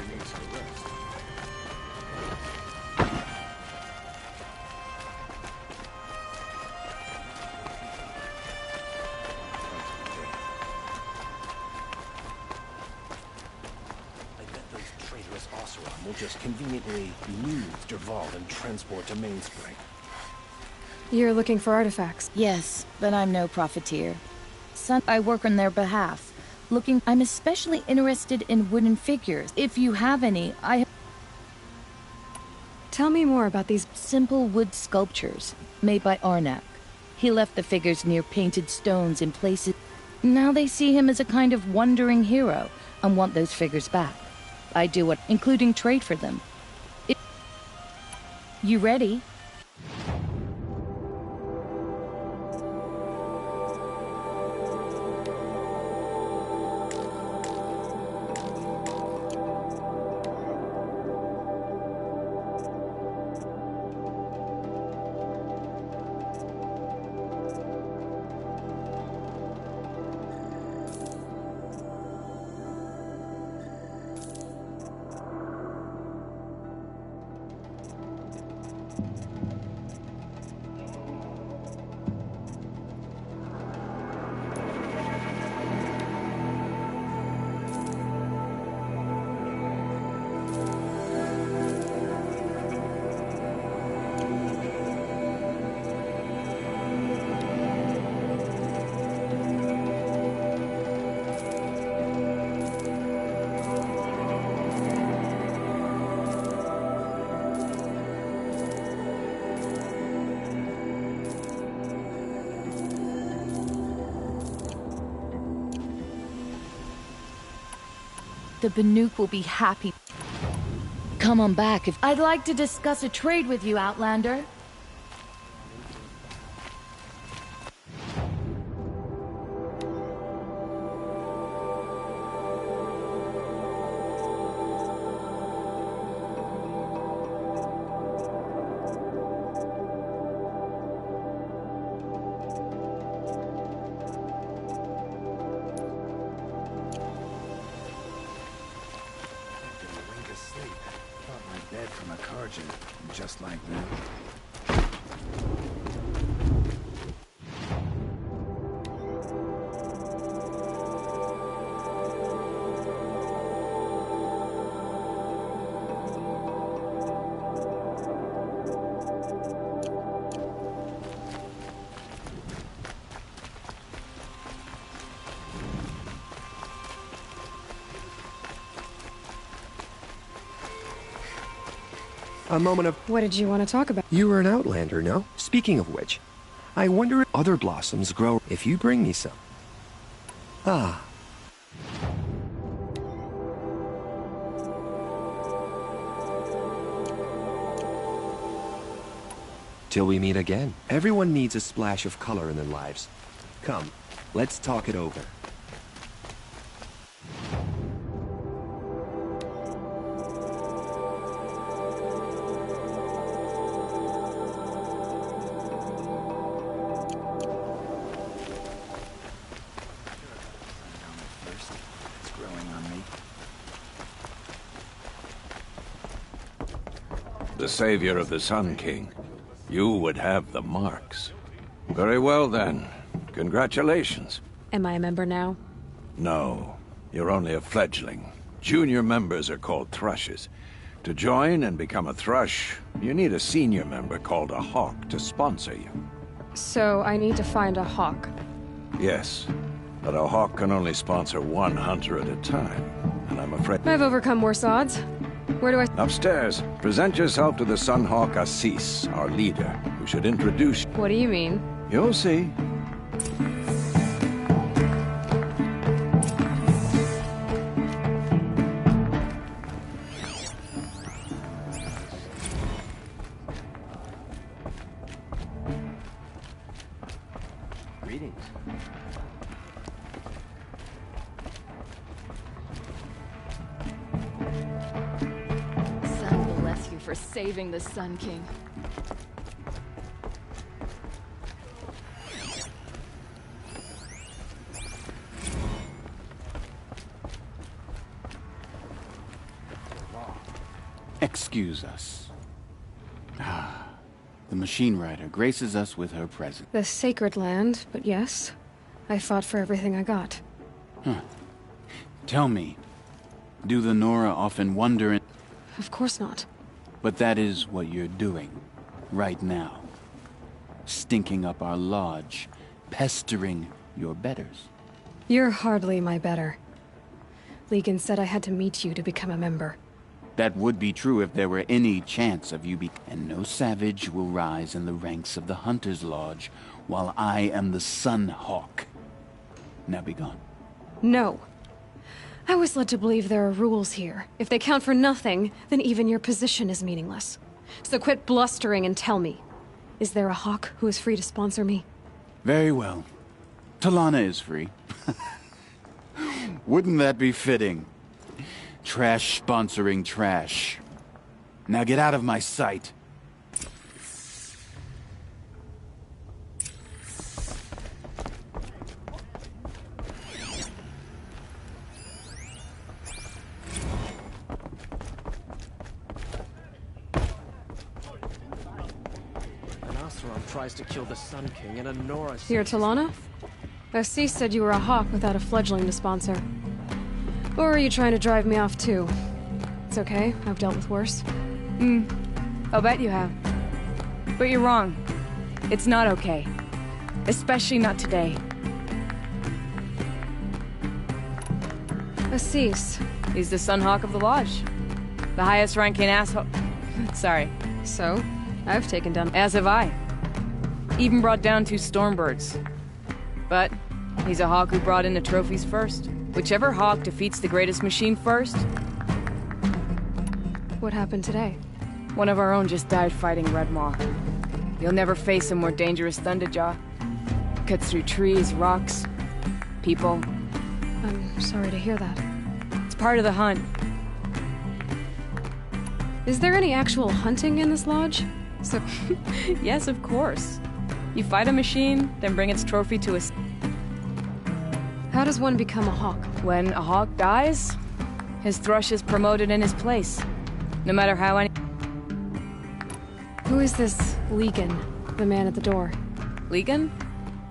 needs to rest. We'll just conveniently move Derval and transport to Mainspring. You're looking for artifacts? Yes, but I'm no profiteer. I work on their behalf. I'm especially interested in wooden figures. If you have any, Tell me more about these simple wood sculptures made by Arnak. He left the figures near painted stones in places. Now they see him as a kind of wandering hero and want those figures back. I do what, including trade for them. You ready? The Banuk will be happy. Come on back if I'd like to discuss a trade with you, Outlander. Just like that. A moment of... What did you want to talk about? You were an outlander, no? Speaking of which, I wonder if other blossoms grow if you bring me some. Ah. Till we meet again. Everyone needs a splash of color in their lives. Come, let's talk it over. The savior of the Sun King. You would have the marks. Very well then. Congratulations. Am I a member now? No, you're only a fledgling. Junior members are called thrushes. To join and become a thrush, you need a senior member called a hawk to sponsor you. So I need to find a hawk. Yes, but a hawk can only sponsor one hunter at a time, and I'm afraid... I've overcome worse odds. Where do I... Upstairs. Present yourself to the Sunhawk Assis, our leader, who should introduce you. What do you mean? You'll see. Greetings. Sun bless you for saving the Sun King. Excuse us. The machine rider graces us with her presence. The sacred land, but yes. I fought for everything I got. Tell me, do the Nora often wonder Of course not. But that is what you're doing, right now. Stinking up our lodge, pestering your betters. You're hardly my better. Legan said I had to meet you to become a member. That would be true if there were any chance of you And no savage will rise in the ranks of the Hunter's Lodge while I am the Sun Hawk. Now be gone. No. I was led to believe there are rules here. If they count for nothing, then even your position is meaningless. So quit blustering and tell me. Is there a hawk who is free to sponsor me? Very well. Talana is free. Wouldn't that be fitting? Trash sponsoring trash. Now get out of my sight. Tries to kill the Sun King and a Nora... You're Talana? Assis said you were a hawk without a fledgling to sponsor. Or are you trying to drive me off too? It's okay, I've dealt with worse. I'll bet you have. But you're wrong. It's not okay. Especially not today. Assis. He's the Sunhawk of the Lodge. The highest ranking asshole... Sorry. So? I've taken down... As have I. Even brought down 2 Stormbirds. But he's a hawk who brought in the trophies first. Whichever hawk defeats the greatest machine first. What happened today? One of our own just died fighting Red Maw. You'll never face a more dangerous Thunderjaw. Cuts through trees, rocks, people. I'm sorry to hear that. It's part of the hunt. Is there any actual hunting in this lodge? So... Yes, of course. You fight a machine, then bring its trophy to a... How does one become a hawk? When a hawk dies, his thrush is promoted in his place. No matter how any... Who is this Legan, the man at the door? Legan?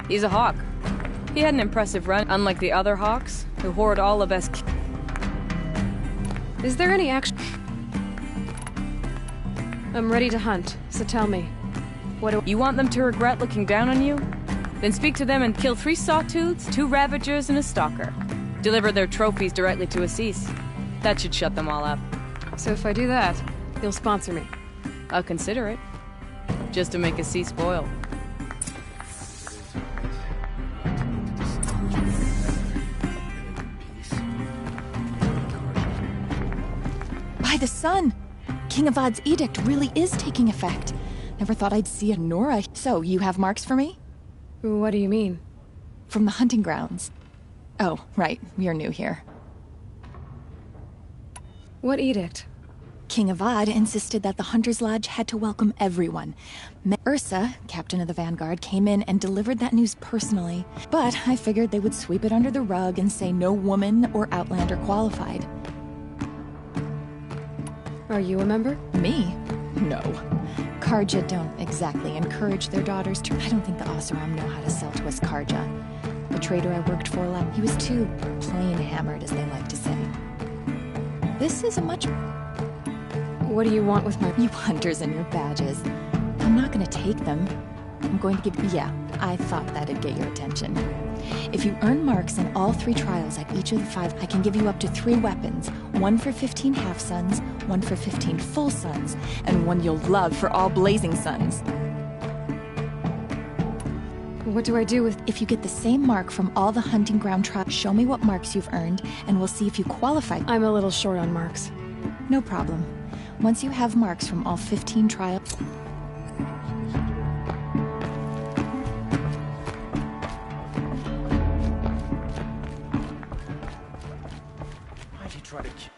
He's a hawk. He had an impressive run, unlike the other hawks, who hoard all of us... Is there any action... I'm ready to hunt, so tell me. What do... You want them to regret looking down on you? Then speak to them and kill 3 sawtooths, 2 ravagers, and a stalker. Deliver their trophies directly to Assis. That should shut them all up. So if I do that, you'll sponsor me? I'll consider it. Just to make Assis spoil. By the sun! King Avad's edict really is taking effect. Never thought I'd see a Nora. So, you have marks for me? What do you mean? From the hunting grounds. Oh, right. You're new here. What edict? King Avad insisted that the Hunter's Lodge had to welcome everyone. Ursa, captain of the Vanguard, came in and delivered that news personally. But I figured they would sweep it under the rug and say no woman or Outlander qualified. Are you a member? Me? No. Karja don't exactly encourage their daughters to... I don't think the Oseram know how to sell to us Karja. The trader I worked for, he was too plain hammered, as they like to say. This is a much... What do you want with my... You hunters and your badges. I'm not gonna take them. I'm going to give... Yeah, I thought that'd get your attention. If you earn marks in all 3 trials at each of the 5, I can give you up to 3 weapons. 1 for 15 half-suns, 1 for 15 full suns, and 1 you'll love for all blazing suns. What do I do with... If you get the same mark from all the hunting ground trials, show me what marks you've earned, and we'll see if you qualify. I'm a little short on marks. No problem. Once you have marks from all 15 trials... Why'd you try to kill...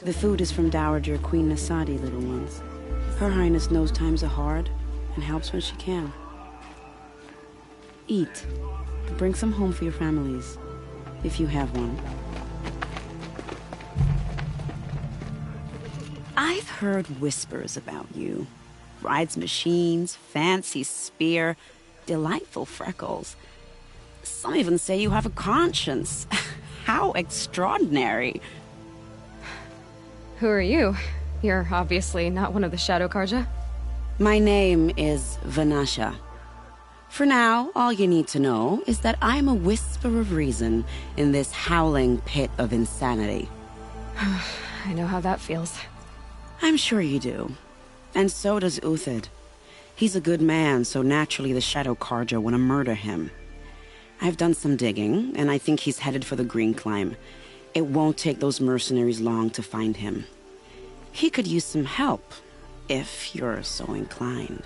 The food is from Dowager Queen Nasadi, little ones. Her Highness knows times are hard and helps when she can. Eat. Bring some home for your families, if you have one. I've heard whispers about you. Rides machines, fancy spear, delightful freckles. Some even say you have a conscience. How extraordinary. Who are you? You're obviously not one of the Shadow Karja. My name is Vanasha. For now, all you need to know is that I'm a whisper of reason in this howling pit of insanity. I know how that feels. I'm sure you do. And so does Uthid. He's a good man, so naturally the Shadow Karja want to murder him. I've done some digging, and I think he's headed for the Green Climb. It won't take those mercenaries long to find him. He could use some help, if you're so inclined.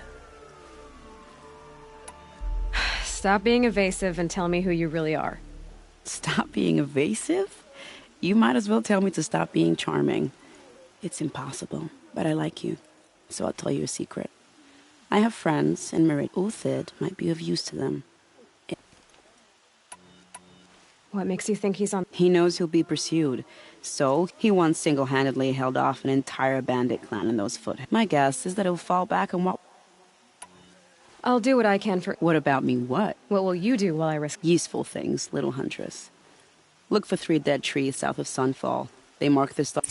Stop being evasive and tell me who you really are. Stop being evasive? You might as well tell me to stop being charming. It's impossible, but I like you, so I'll tell you a secret. I have friends, and Marit Uthid might be of use to them. What makes you think he's on? He knows he'll be pursued, so he once single-handedly held off an entire bandit clan in those foot. My guess is that he'll fall back on what... I'll do what I can for... What about me, what? What will you do while I risk... Useful things, little huntress. Look for 3 dead trees south of Sunfall. They mark the start...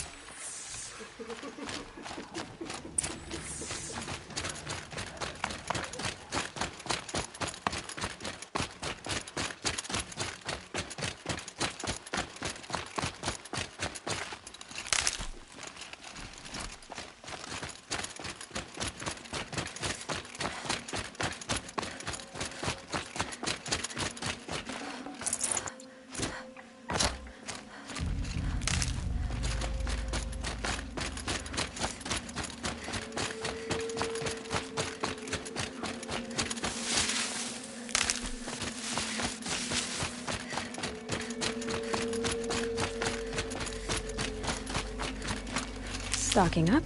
Stocking up.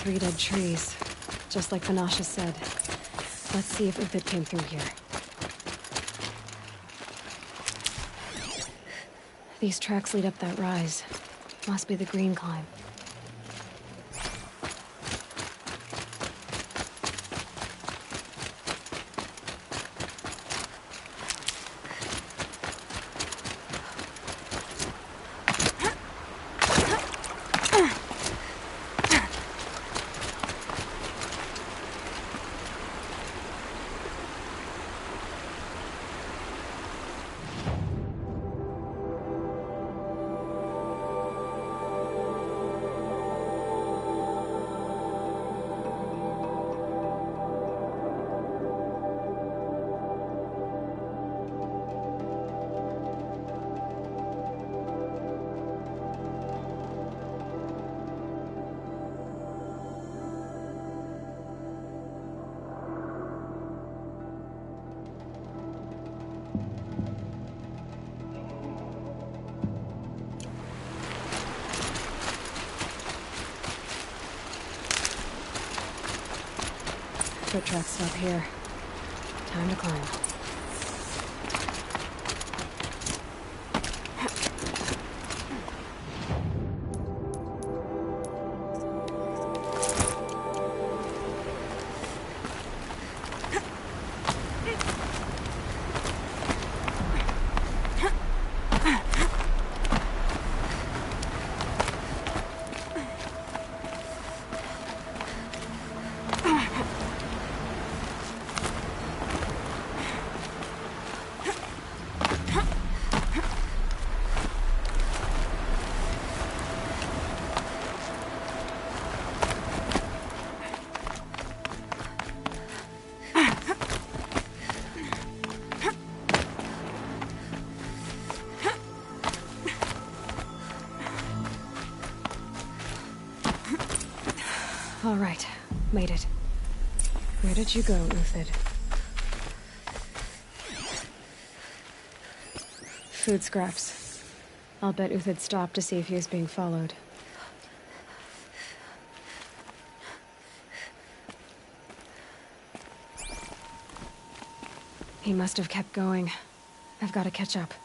Three dead trees, just like Vanasha said. Let's see if Uthid came through here. These tracks lead up that rise. Must be the Green Climb. foot tracks stop here. Time to climb. All right, made it. Where did you go, Uthid? Food scraps. I'll bet Uthid stopped to see if he was being followed. He must have kept going. I've got to catch up.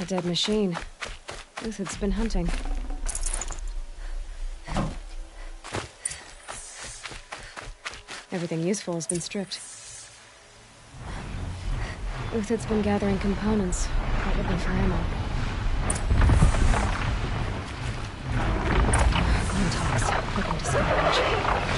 A dead machine. Uthid's been hunting. Everything useful has been stripped. Uthid's been gathering components, probably for ammo. Glintox, looking to scavenge.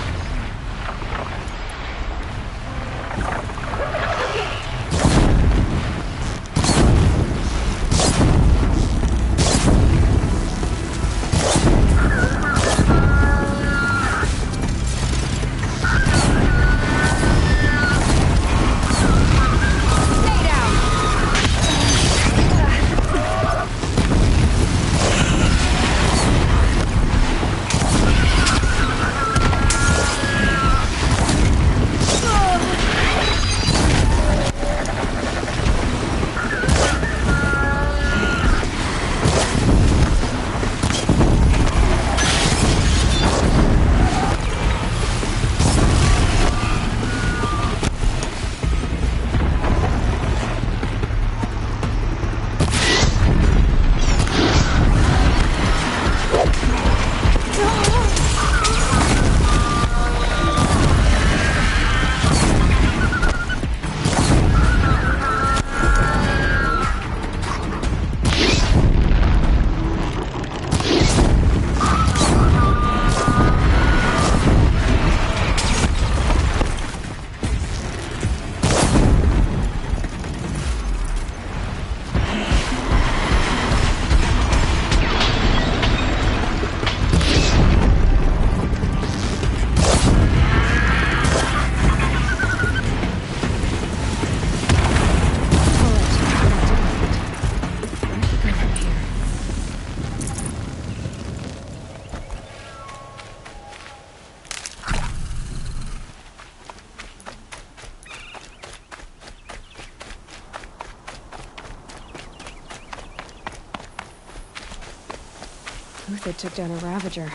Uthid took down a Ravager.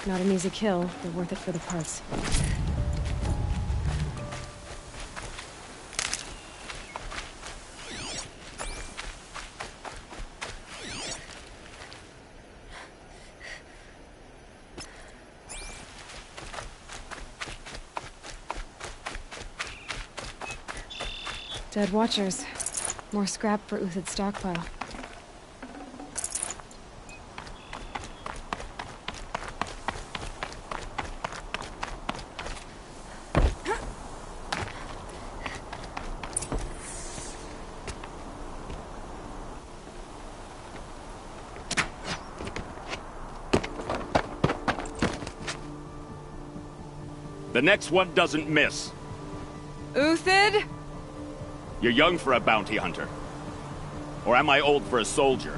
Not an easy kill, but worth it for the parts. Dead Watchers. More scrap for Uthid's stockpile. The next one doesn't miss. Uthid? You're young for a bounty hunter. Or am I old for a soldier?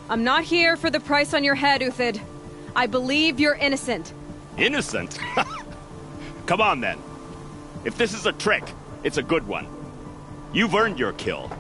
I'm not here for the price on your head, Uthid. I believe you're innocent. Innocent? Come on, then. If this is a trick, it's a good one. You've earned your kill.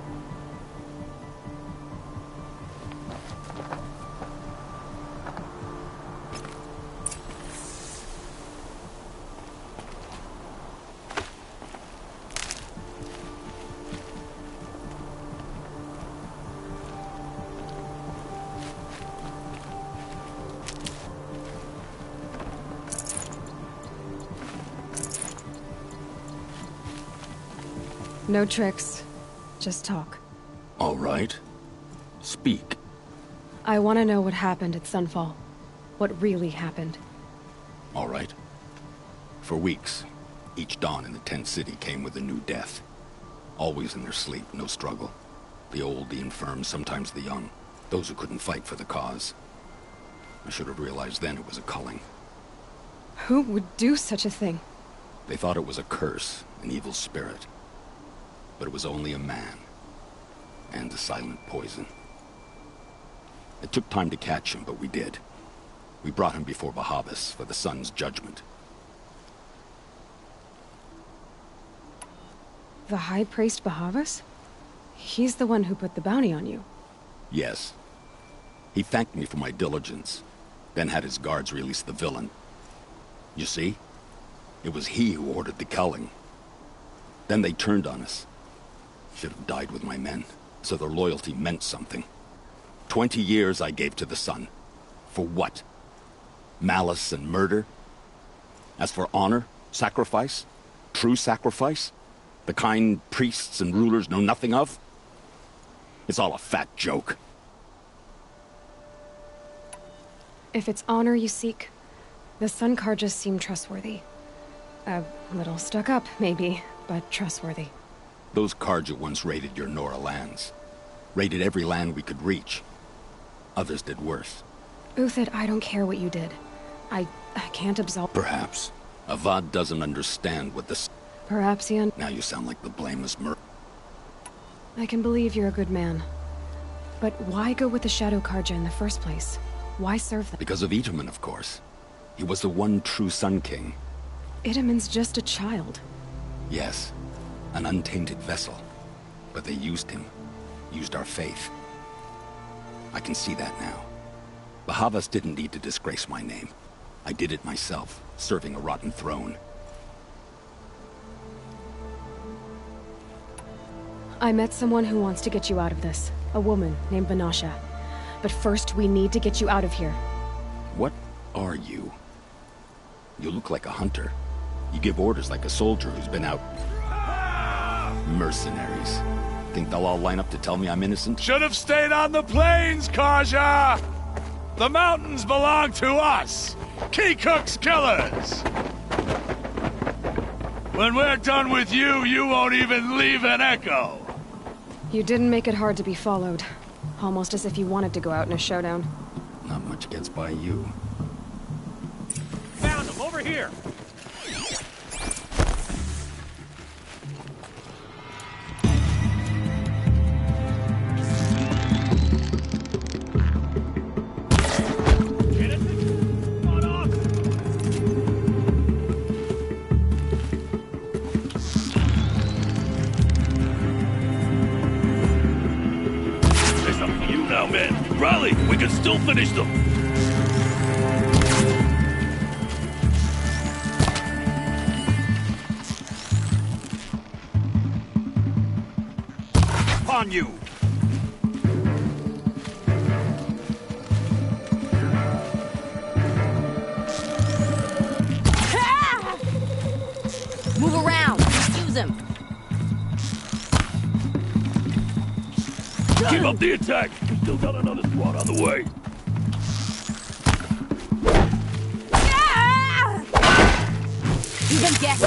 No tricks. Just talk. All right. Speak. I want to know what happened at Sunfall. What really happened. All right. For weeks, each dawn in the tent city came with a new death. Always in their sleep, no struggle. The old, the infirm, sometimes the young. Those who couldn't fight for the cause. I should have realized then it was a culling. Who would do such a thing? They thought it was a curse, an evil spirit. But it was only a man. And a silent poison. It took time to catch him, but we did. We brought him before Bahavas for the sun's judgment. The High Priest Bahavas? He's the one who put the bounty on you. Yes. He thanked me for my diligence, then had his guards release the villain. You see? It was he who ordered the culling. Then they turned on us. Should have died with my men, so their loyalty meant something. 20 years I gave to the sun. For what? Malice and murder? As for honor, sacrifice, true sacrifice, the kind priests and rulers know nothing of? It's all a fat joke. If it's honor you seek, the Sun Karjas seem trustworthy. A little stuck up, maybe, but trustworthy. Those Karja once raided your Nora lands. Raided every land we could reach. Others did worse. Uthid, I don't care what you did. I can't absolve... Perhaps. Avad doesn't understand what this... Perhaps he Now you sound like the blameless I can believe you're a good man. But why go with the Shadow Karja in the first place? Why serve them? Because of Itaman, of course. He was the one true Sun King. Itaman's just a child. Yes. An untainted vessel. But they used him. Used our faith. I can see that now. Bahavas didn't need to disgrace my name. I did it myself, serving a rotten throne. I met someone who wants to get you out of this. A woman named Vanasha. But first, we need to get you out of here. What are you? You look like a hunter. You give orders like a soldier who's been out... Mercenaries. Think they'll all line up to tell me I'm innocent? Should have stayed on the plains, Karja! The mountains belong to us! Keycook's killers! When we're done with you, you won't even leave an echo! You didn't make it hard to be followed. Almost as if you wanted to go out in a showdown. Not much gets by you. Found him, over here! Rally! We can still finish them! On you! Move around! Use him! Keep up the attack! We still got another squad on the way! Even get...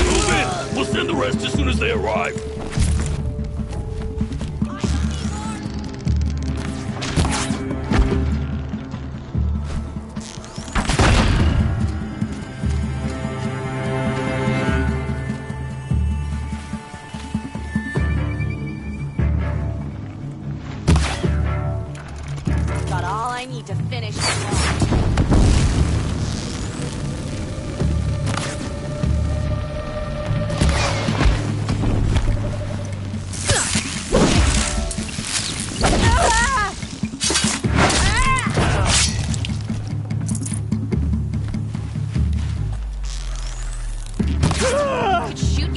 Move in! We'll send the rest as soon as they arrive!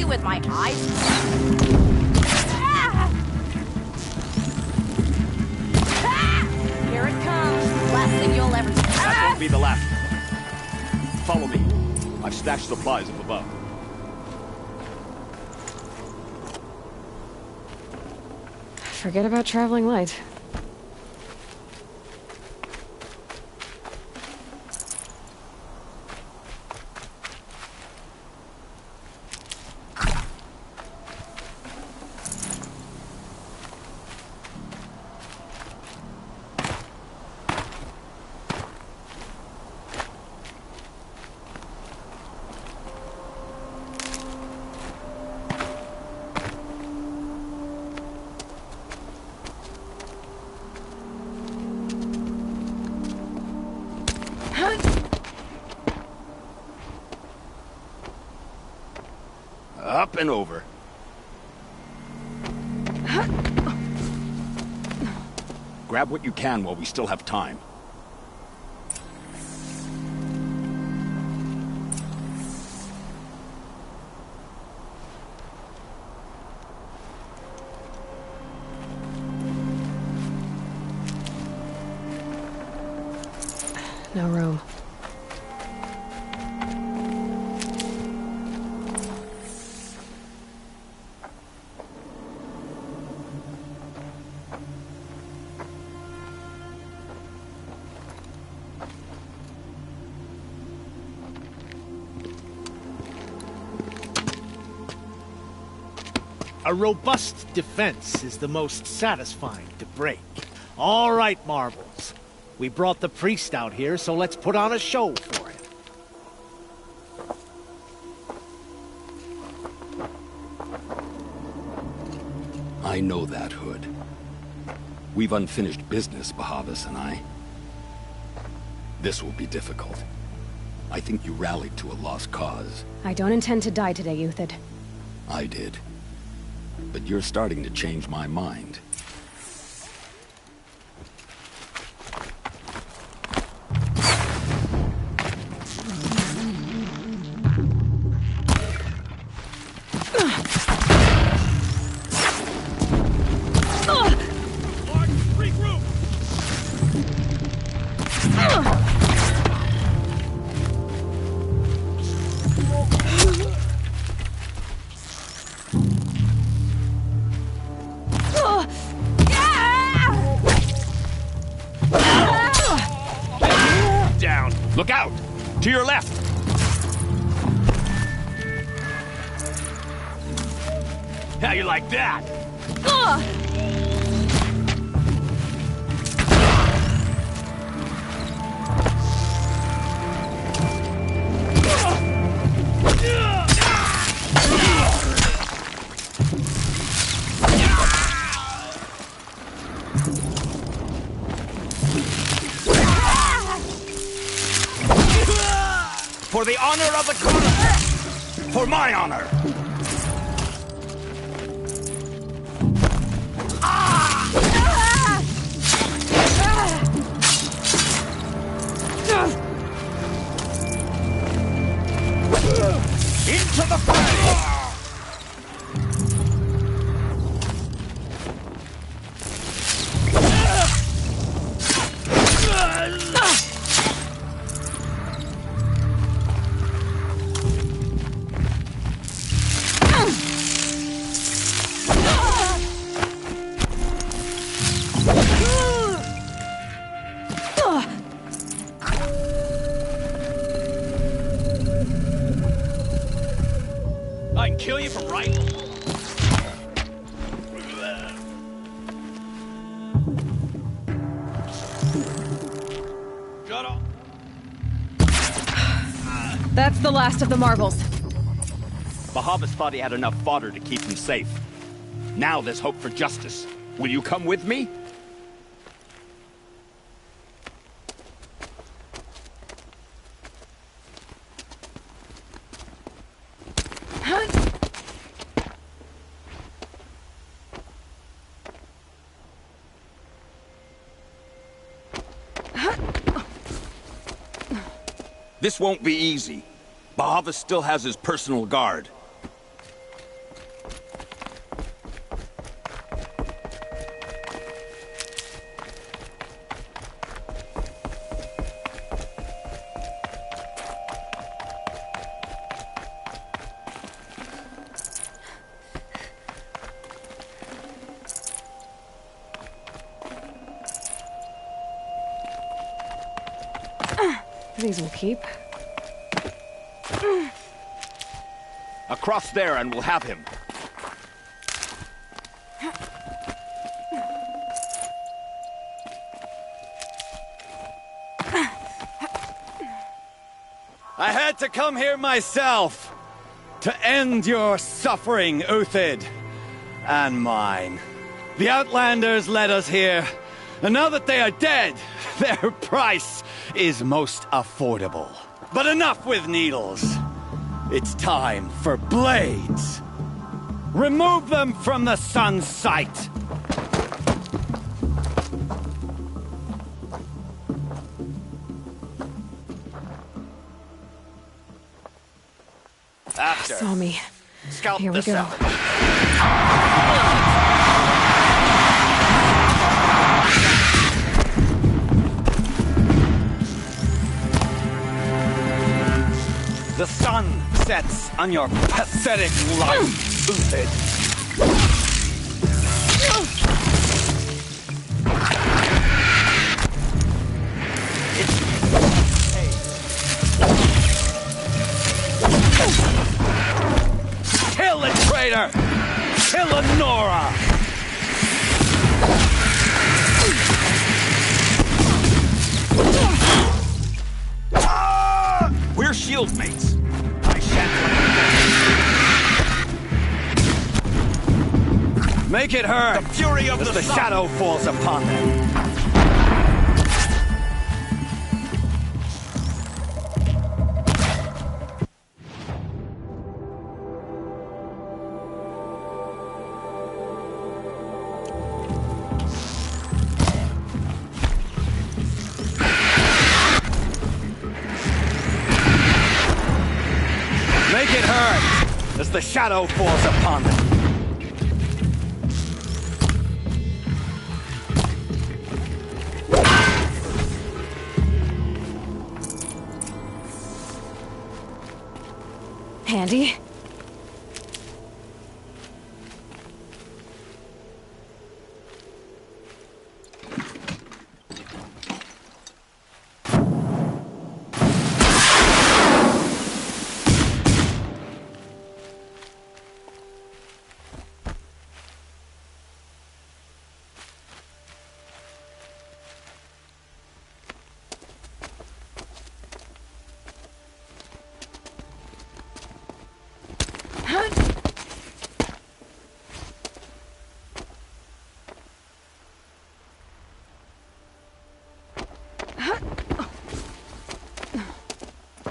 you with my eyes. Here it comes. Last thing you'll ever see. That won't be the last. Follow me. I've stashed supplies up above. Forget about traveling light. Up and over. Grab what you can while we still have time. No room. A robust defense is the most satisfying to break. All right, Marbles. We brought the priest out here, so let's put on a show for him. I know that, Hood. We've unfinished business, Bahavas and I. This will be difficult. I think you rallied to a lost cause. I don't intend to die today, Uthid. I did. But you're starting to change my mind. Look out! To your left! How you like that? For the honor of the Khana! For my honor! Into the fray! I can kill you from right. Shut up. That's the last of the marbles. Bahavas thought he had enough fodder to keep him safe. Now there's hope for justice. Will you come with me? This won't be easy. Bahavas still has his personal guard. These will keep. Across there and we'll have him. I had to come here myself to end your suffering, Uthid, and mine. The Outlanders led us here, and now that they are dead, their price is most affordable. But enough with needles. It's time for blades. Remove them from the sun's sight. After. Saw me. Scalp Here we the go. cell. The sun sets on your pathetic life, Uthid. Kill the traitor! Kill Lenora! We're shield mates. I shan't let you go. Make it hurt! The fury of as the sun. shadow falls upon them. Make it hurt as the shadow falls upon them. Handy.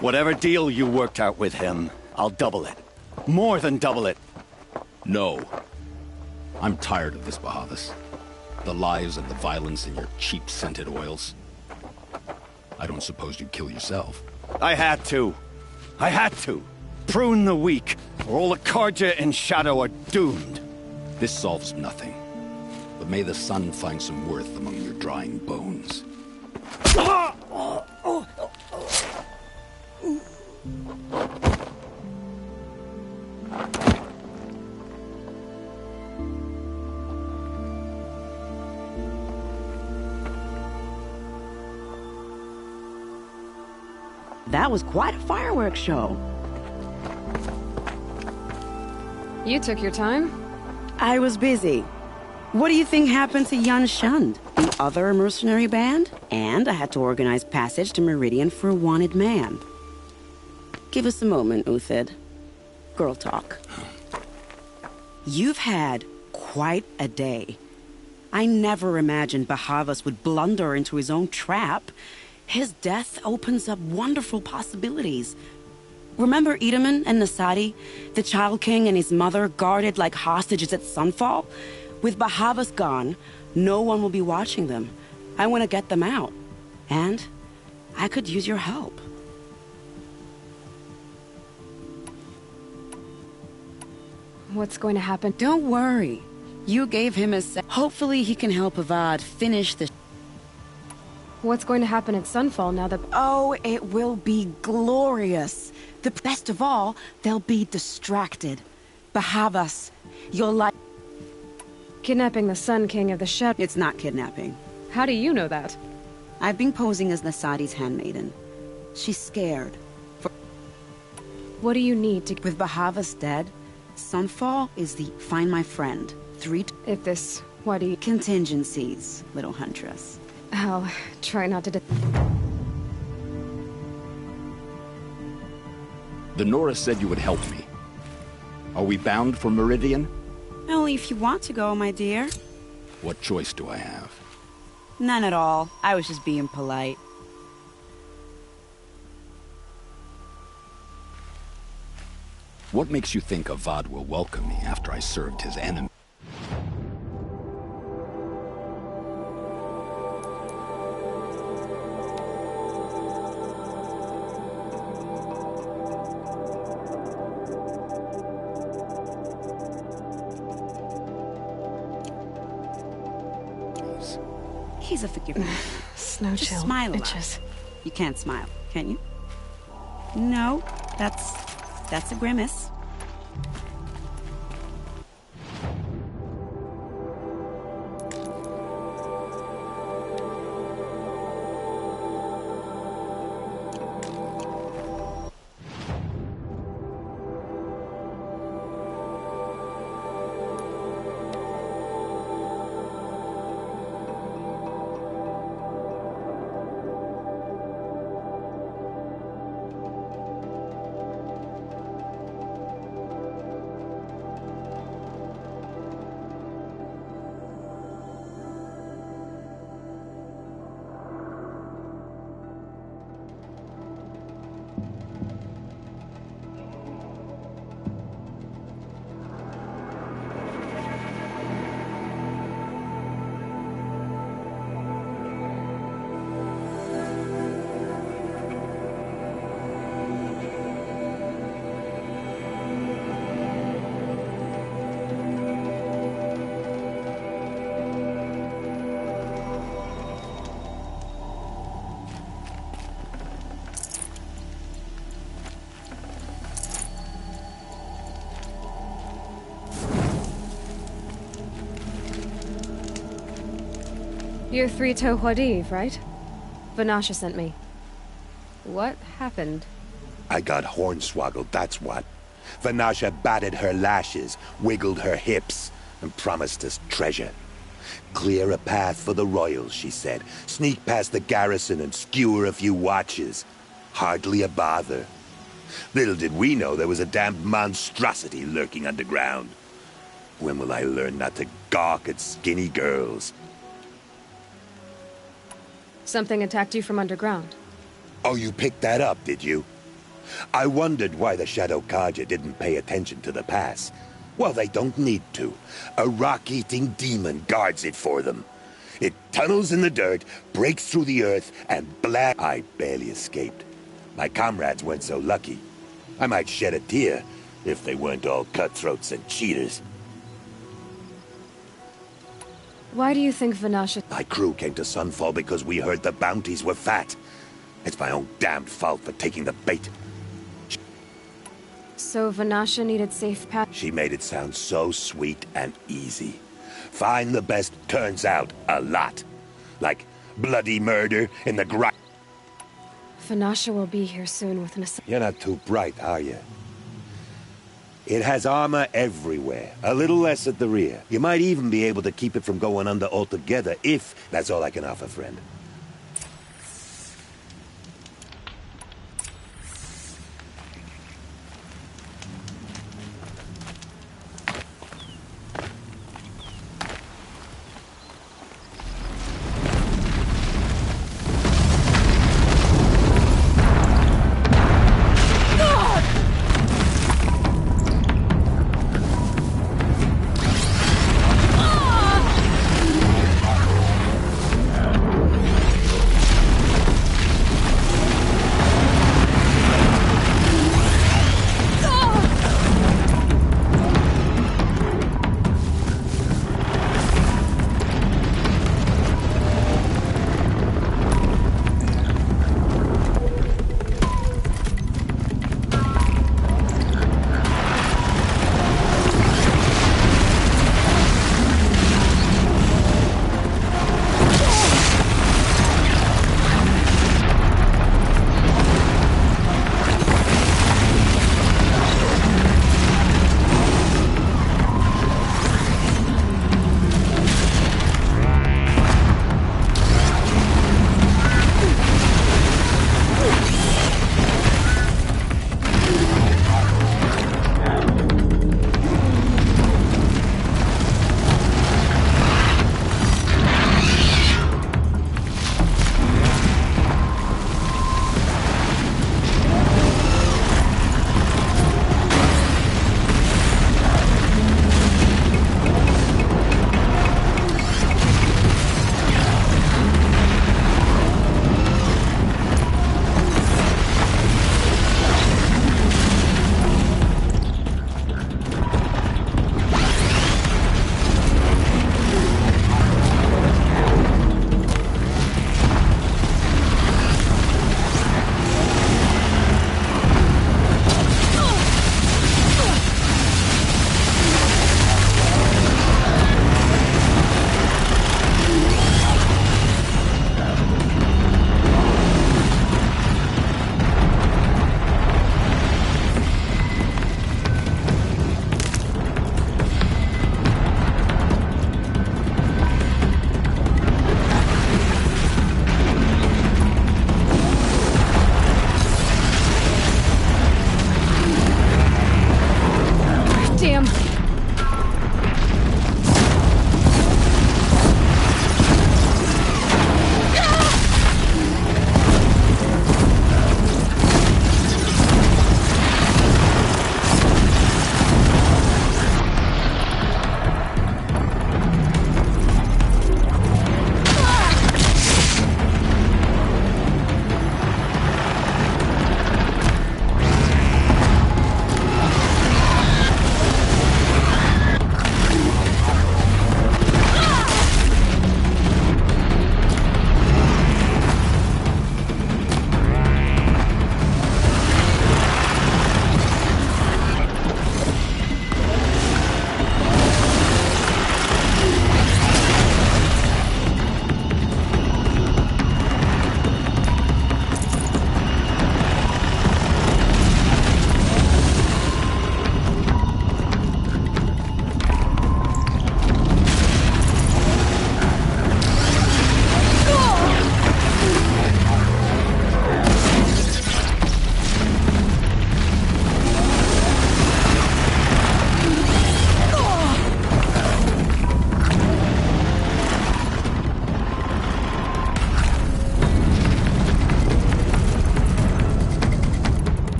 Whatever deal you worked out with him, I'll double it. More than double it. No. I'm tired of this, Bahavas. The lies and the violence in your cheap scented oils. I don't suppose you'd kill yourself. I had to. I had to. Prune the weak, or all the Karja in Shadow are doomed. This solves nothing. But may the sun find some worth among your drying bones. That was quite a fireworks show. You took your time. I was busy. What do you think happened to Yan Shund, the other mercenary band? And I had to organize passage to Meridian for a wanted man. Give us a moment, Uthid. Girl talk. You've had quite a day. I never imagined Bahavas would blunder into his own trap. His death opens up wonderful possibilities. Remember Edaman and Nasadi, the Child King and his mother guarded like hostages at sunfall? With Bahavas gone, no one will be watching them. I want to get them out. And I could use your help. What's going to happen? Don't worry. You gave him a hopefully he can help Avad finish the... What's going to happen at Sunfall now that... Oh, it will be glorious. The best of all, they'll be distracted. Bahavas, you'll like... Kidnapping the Sun King of the Shadow... It's not kidnapping. How do you know that? I've been posing as Nasadi's handmaiden. She's scared. What do you need to... With Bahava's dead, Sunfall is the find my friend. If this... What do you... Contingencies, little huntress. I'll try not to... The Nora said you would help me. Are we bound for Meridian? Only if you want to go, my dear. What choice do I have? None at all. I was just being polite. What makes you think Avad will welcome me after I served his enemy? He's a forgiving man. Snow Just chill. smile a lot. Itches. You can't smile, can you? No, that's a grimace. You're 3-Toe Huadiv, right? Vanasha sent me. What happened? I got hornswoggled, that's what. Vanasha batted her lashes, wiggled her hips, and promised us treasure. Clear a path for the royals, she said. Sneak past the garrison and skewer a few watches. Hardly a bother. Little did we know there was a damned monstrosity lurking underground. When will I learn not to gawk at skinny girls? Something attacked you from underground. Oh, you picked that up, did you? I wondered why the Shadow Kaja didn't pay attention to the pass. Well, they don't need to. A rock-eating demon guards it for them. It tunnels in the dirt, breaks through the earth, and I barely escaped. My comrades weren't so lucky. I might shed a tear if they weren't all cutthroats and cheaters. Why do you think Vanasha... My crew came to Sunfall because we heard the bounties were fat. It's my own damned fault for taking the bait. So Vanasha needed safe path... She made it sound so sweet and easy. Find the best turns out a lot. Like bloody murder in the ground. Vanasha will be here soon with an... You're not too bright, are you? It has armor everywhere, a little less at the rear. You might even be able to keep it from going under altogether, if that's all I can offer, friend.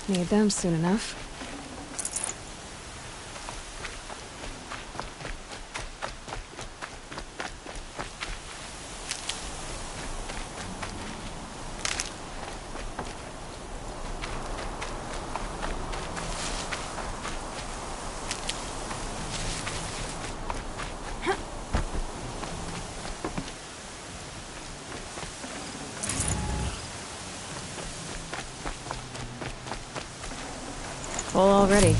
Need them soon enough. Full already.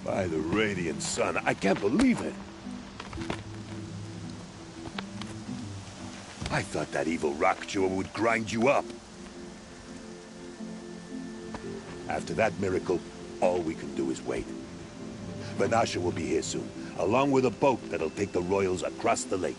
By the radiant sun, I can't believe it. I thought that evil rock chewer would grind you up. After that miracle, all we can do is wait. Vanasha will be here soon, along with a boat that'll take the royals across the lake.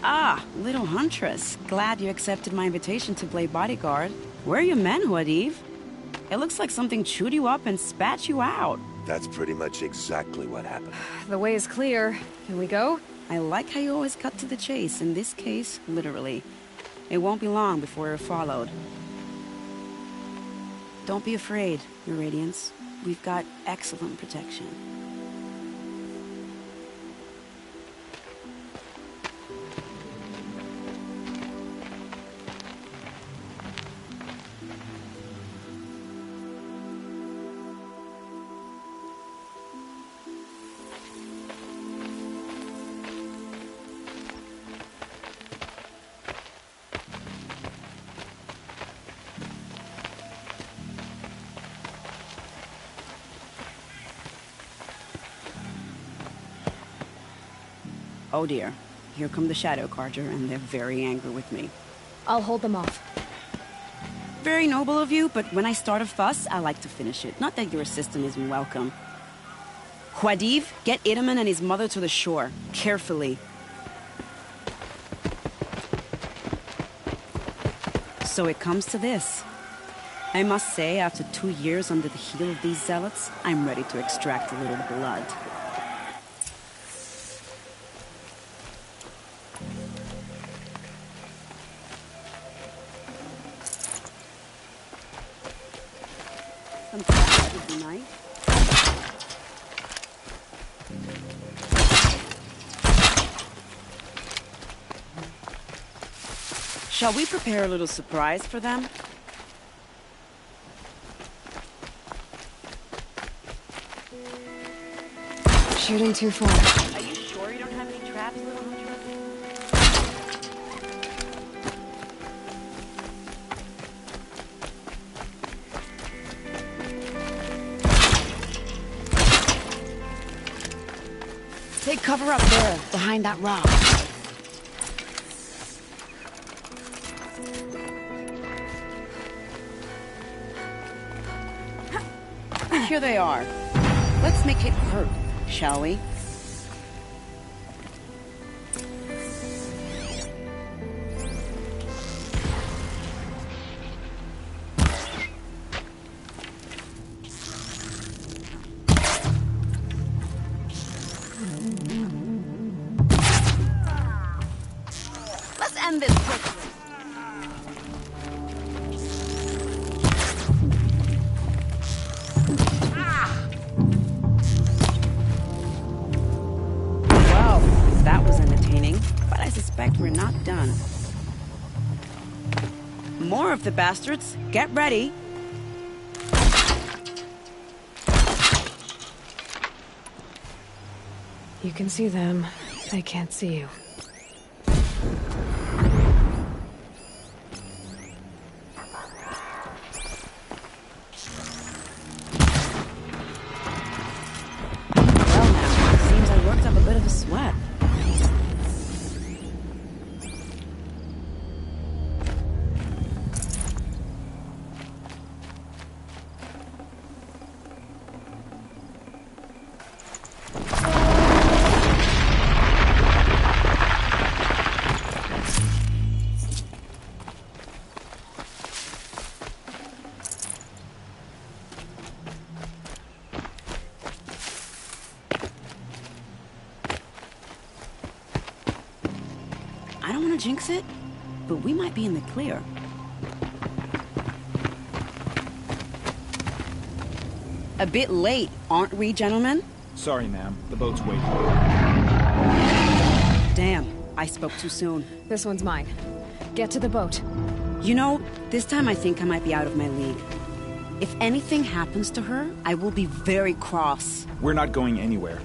Ah, little huntress. Glad you accepted my invitation to play bodyguard. Where are your men, Huadiv? It looks like something chewed you up and spat you out. That's pretty much exactly what happened. The way is clear. Can we go? I like how you always cut to the chase. In this case, literally. It won't be long before we're followed. Don't be afraid, Your Radiance. We've got excellent protection. Oh dear, here come the Shadow Carja, and they're very angry with me. I'll hold them off. Very noble of you, but when I start a fuss, I like to finish it. Not that your assistant isn't welcome. Huadiv, get Itaman and his mother to the shore. Carefully. So it comes to this. I must say, after 2 years under the heel of these zealots, I'm ready to extract a little blood. Shall we prepare a little surprise for them? Shooting too far. Are you sure you don't have any traps, little huntress? Take cover up there, behind that rock. Here they are. Let's make it hurt, shall we? Let's end this quickly. We're not done. More of the bastards. Get ready. You can see them. They can't see you. Well now, seems I worked up a bit of a sweat. I don't want to jinx it, but we might be in the clear. A bit late, aren't we, gentlemen? Sorry, ma'am. The boat's waiting. Damn, I spoke too soon. This one's mine. Get to the boat. You know, this time I think I might be out of my league. If anything happens to her, I will be very cross. We're not going anywhere.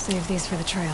Save these for the trail.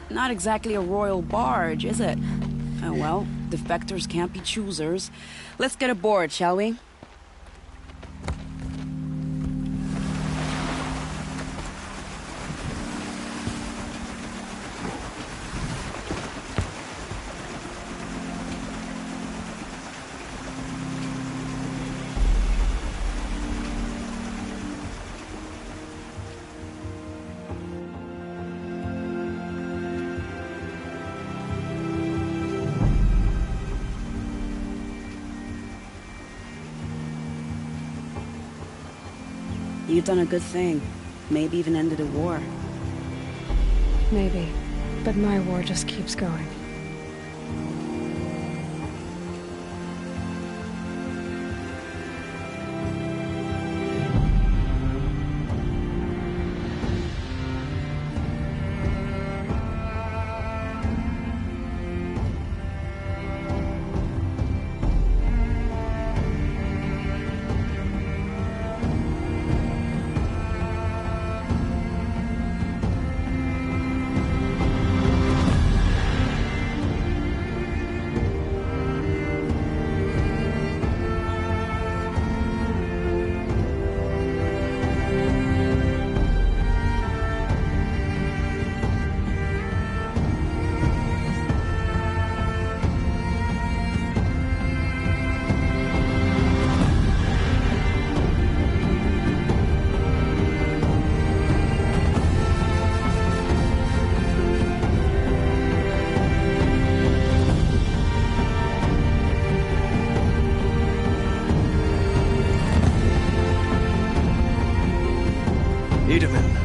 Not exactly a royal barge, is it? Oh well, defectors can't be choosers. Let's get aboard, shall we? You've done a good thing. Maybe even ended a war. Maybe. But my war just keeps going.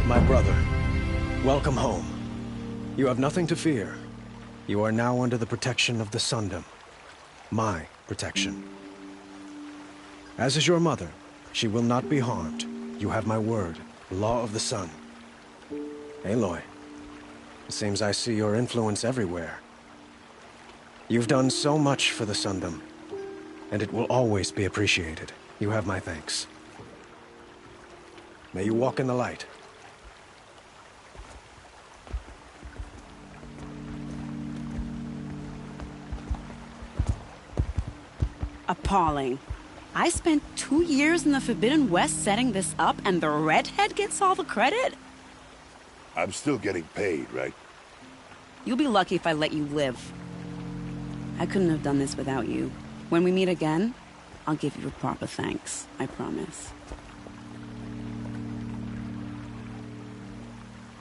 My brother, welcome home. You have nothing to fear. You are now under the protection of the Sundom. My protection. As is your mother, she will not be harmed. You have my word, Law of the Sun. Aloy, it seems I see your influence everywhere. You've done so much for the Sundom, and it will always be appreciated. You have my thanks. May you walk in the light. Appalling. I spent 2 years in the Forbidden West setting this up, and the redhead gets all the credit? I'm still getting paid, right? You'll be lucky if I let you live. I couldn't have done this without you. When we meet again, I'll give you a proper thanks. I promise.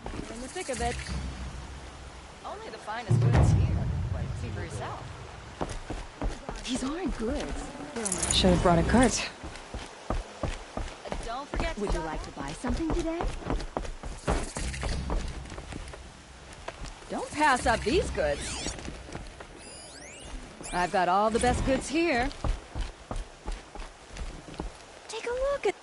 You're in the thick of it. Only the finest goods here. See for yourself. These aren't goods. Should have brought a cart. Don't forget. Would you like to buy something today? Don't pass up these goods. I've got all the best goods here. Take a look at...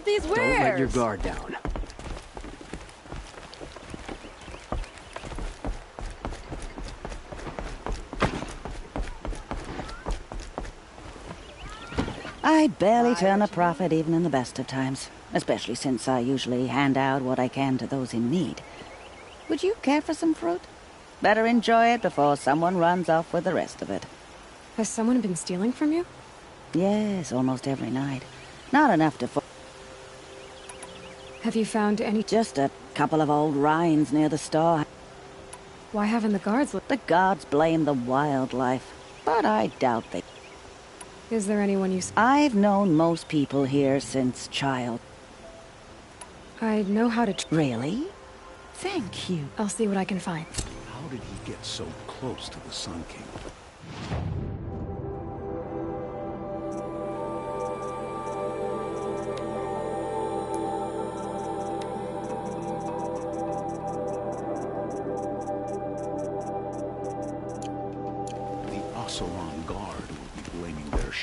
about these wares? Don't let your guard down. I barely turn a profit even in the best of times, especially since I usually hand out what I can to those in need. Would you care for some fruit? Better enjoy it before someone runs off with the rest of it. Has someone been stealing from you? Yes, almost every night. Not enough to... Have you found any... Just a couple of old rinds near the store. Why haven't the guards... The guards blame the wildlife, but I doubt they... Is there anyone you... I've known most people here since child. I know how to... Really? Thank you. I'll see what I can find. How did he get so close to the Sun King?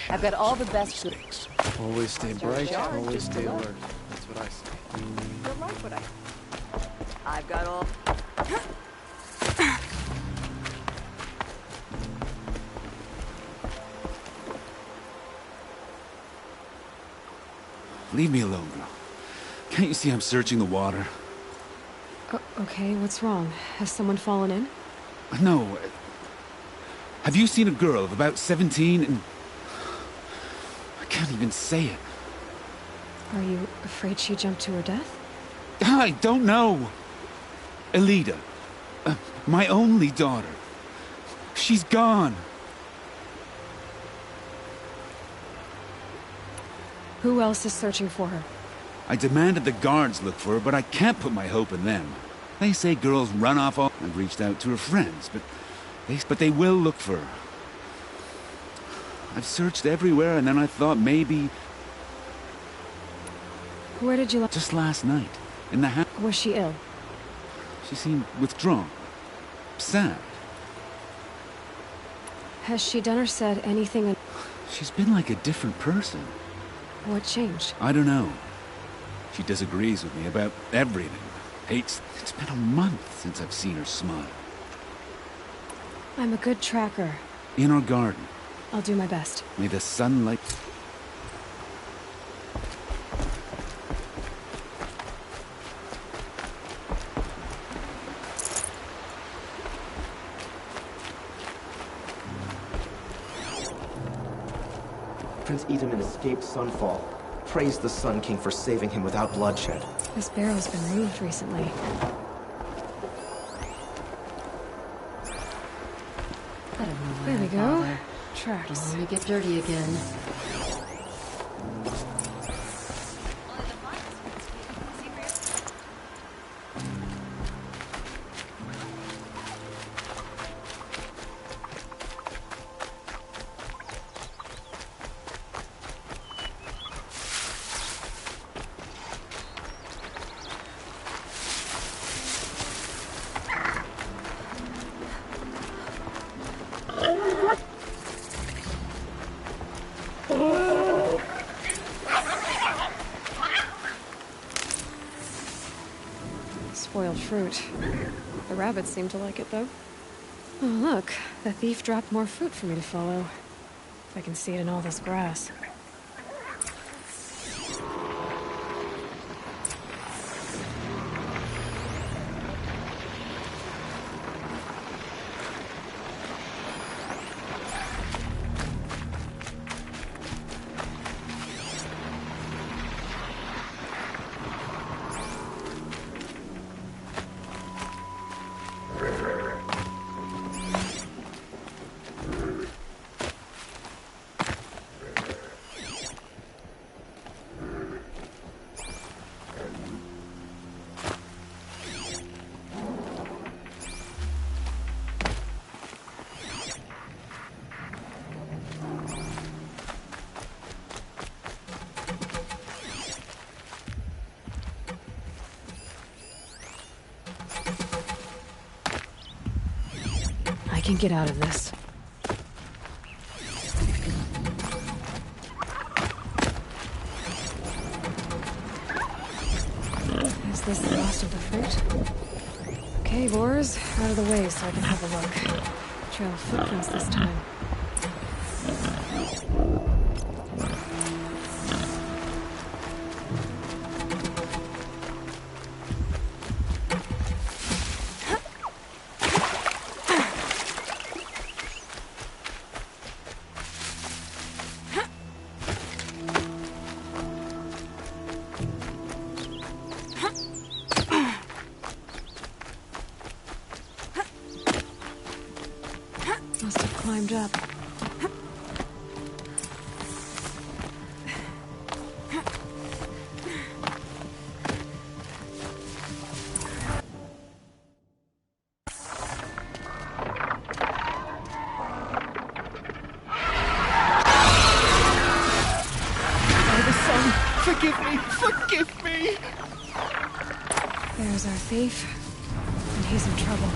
I've got all the best... Always stay bright, always stay alert. That's what I say. You'll like what I've got all... Leave me alone, girl. Can't you see I'm searching the water? Okay, what's wrong? Has someone fallen in? No. Have you seen a girl of about 17 and... I can't even say it. Are you afraid she jumped to her death? I don't know. Elida. My only daughter. She's gone. Who else is searching for her? I demanded the guards look for her, but I can't put my hope in them. They say girls run off all... I've reached out to her friends, but they will look for her. I've searched everywhere, and then I thought maybe... Where did you... Just last night, in the house. Was she ill? She seemed withdrawn. Sad. Has she done or said anything... She's been like a different person. What changed? I don't know. She disagrees with me about everything. Hates... It's been a month since I've seen her smile. I'm a good tracker. In our garden. I'll do my best. May the sunlight... Prince Edaman escaped Sunfall. Praise the Sun King for saving him without bloodshed. This barrel's been moved recently. There we go. Tracks. Don't let me get dirty again. Spoiled fruit. The rabbits seem to like it, though. Oh, look. The thief dropped more fruit for me to follow. If I can see it in all this grass. I can get out of this. most of the fruit. Okay, boars, out of the way so I can have a look. Trail of footprints this time. Must have climbed up. Forgive me! Forgive me! There's our thief, and he's in trouble.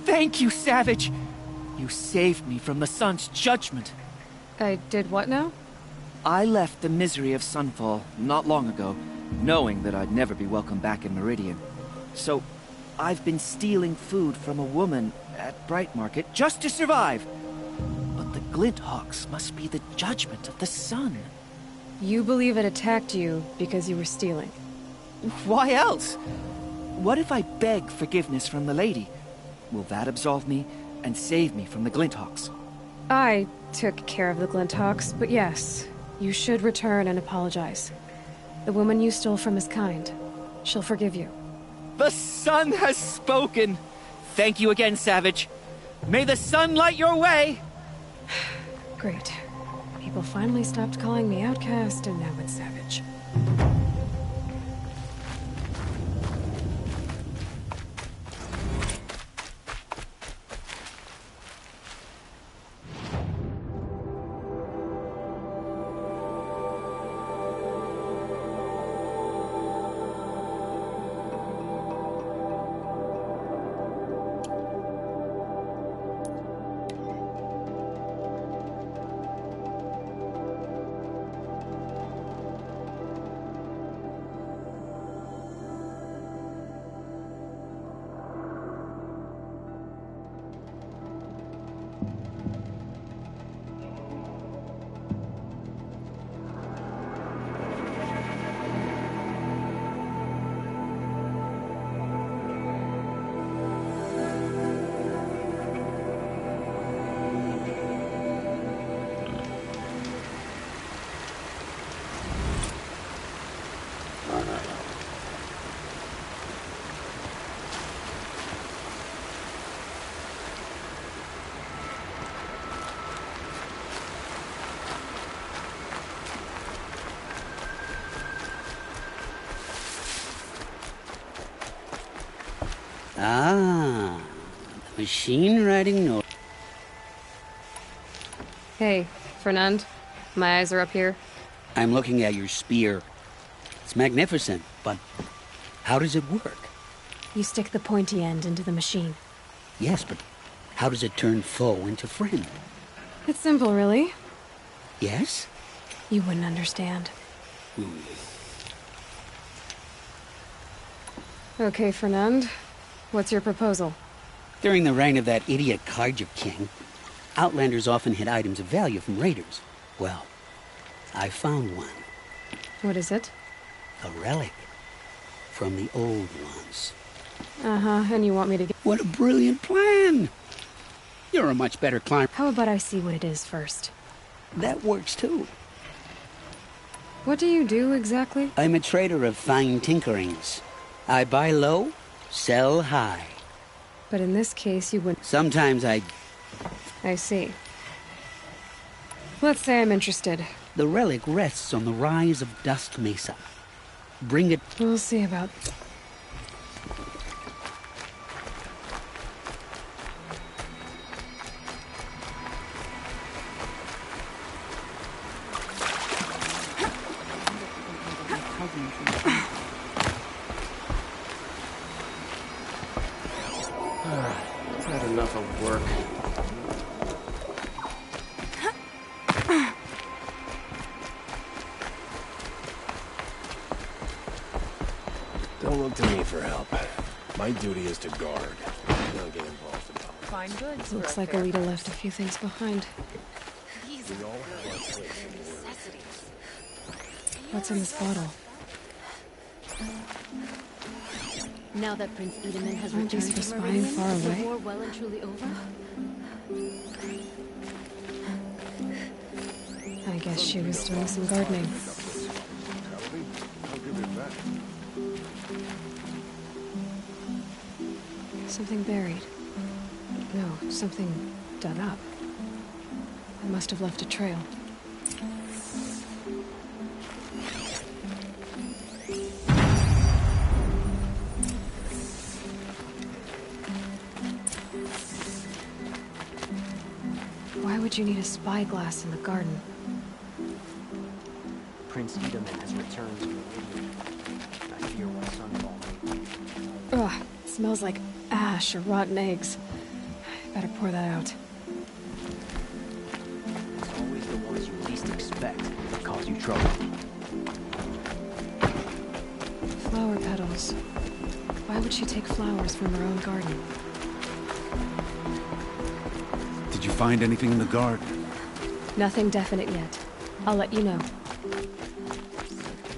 Thank you, Savage! You saved me from the sun's judgment. I did what now? I left the misery of Sunfall not long ago, knowing that I'd never be welcome back in Meridian. So, I've been stealing food from a woman at Bright Market just to survive. But the Glinthawks must be the judgment of the sun. You believe it attacked you because you were stealing? Why else? What if I beg forgiveness from the lady? Will that absolve me and save me from the Glinthawks? I took care of the Glinthawks, but yes, you should return and apologize. The woman you stole from is kind. She'll forgive you. The sun has spoken! Thank you again, Savage. May the sun light your way! Great. People finally stopped calling me outcast, and now it's Savage. Machine writing note. Hey, Fernand. My eyes are up here. I'm looking at your spear. It's magnificent, but how does it work? You stick the pointy end into the machine. Yes, but how does it turn foe into friend? It's simple, really. Yes? You wouldn't understand. Okay, Fernand. What's your proposal? During the reign of that idiot Carja king, Outlanders often hid items of value from raiders. Well, I found one. What is it? A relic from the old ones. Uh-huh, and you want me to get... What a brilliant plan! You're a much better climber. How about I see what it is first? That works too. What do you do exactly? I'm a trader of fine tinkerings. I buy low, sell high. But in this case, you wouldn't... Sometimes I see. Let's say I'm interested. The relic rests on the rise of Dust Mesa. Bring it... We'll see about... Had enough of work. Don't look to me for help. My duty is to guard. Don't get involved in politics. Fine goods. Looks like Alita left a few things behind. We all have our place in the world. What's in this bottle? Now that Prince Edaman has Aren't these returned for to spying Meridian, far is the away? war well and truly over? I guess she was doing some gardening. Something buried. No, something dug up. It must have left a trail. Why would you need a spyglass in the garden? Prince Edaman has returned to Meridian. I fear what Sunfall. Ugh, it smells like ash or rotten eggs. Better pour that out. It's always the ones you least expect that cause you trouble. Flower petals. Why would she take flowers from her own garden? Did you find anything in the garden? Nothing definite yet. I'll let you know.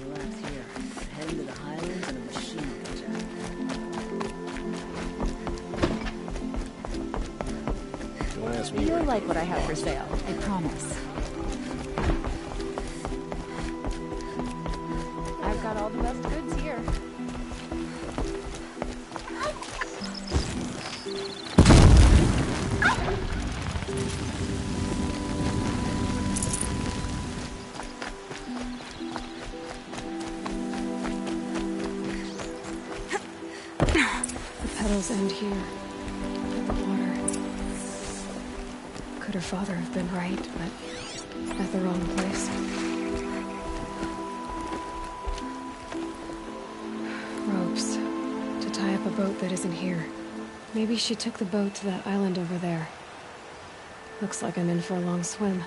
Relax here. Head into the highlands and a machine will Don't ask me. You'll like what I have for sale, I promise. I've got all the best goods here. The petals end here. At the water. Could her father have been right, but at the wrong place? Ropes. To tie up a boat that isn't here. Maybe she took the boat to that island over there. Looks like I'm in for a long swim.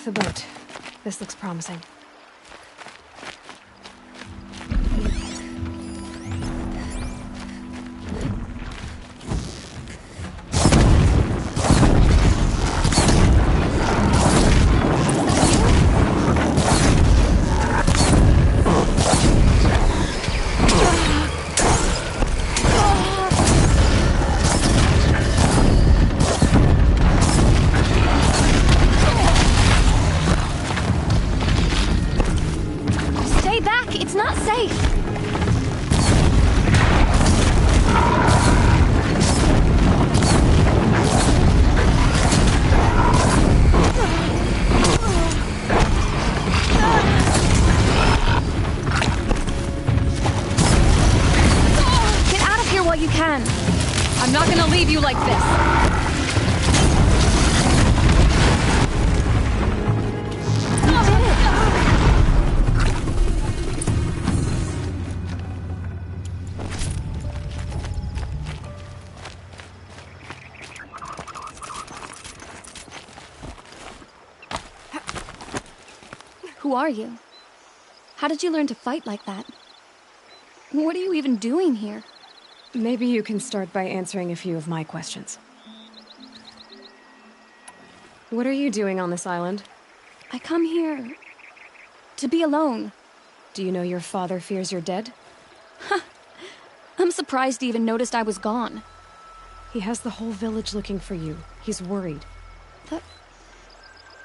The boat. This looks promising. I'm not gonna leave you like this. Who are you? How did you learn to fight like that? What are you even doing here? Maybe you can start by answering a few of my questions. What are you doing on this island? I come here to be alone. Do you know your father fears you're dead? Huh. I'm surprised he even noticed I was gone. He has the whole village looking for you. He's worried.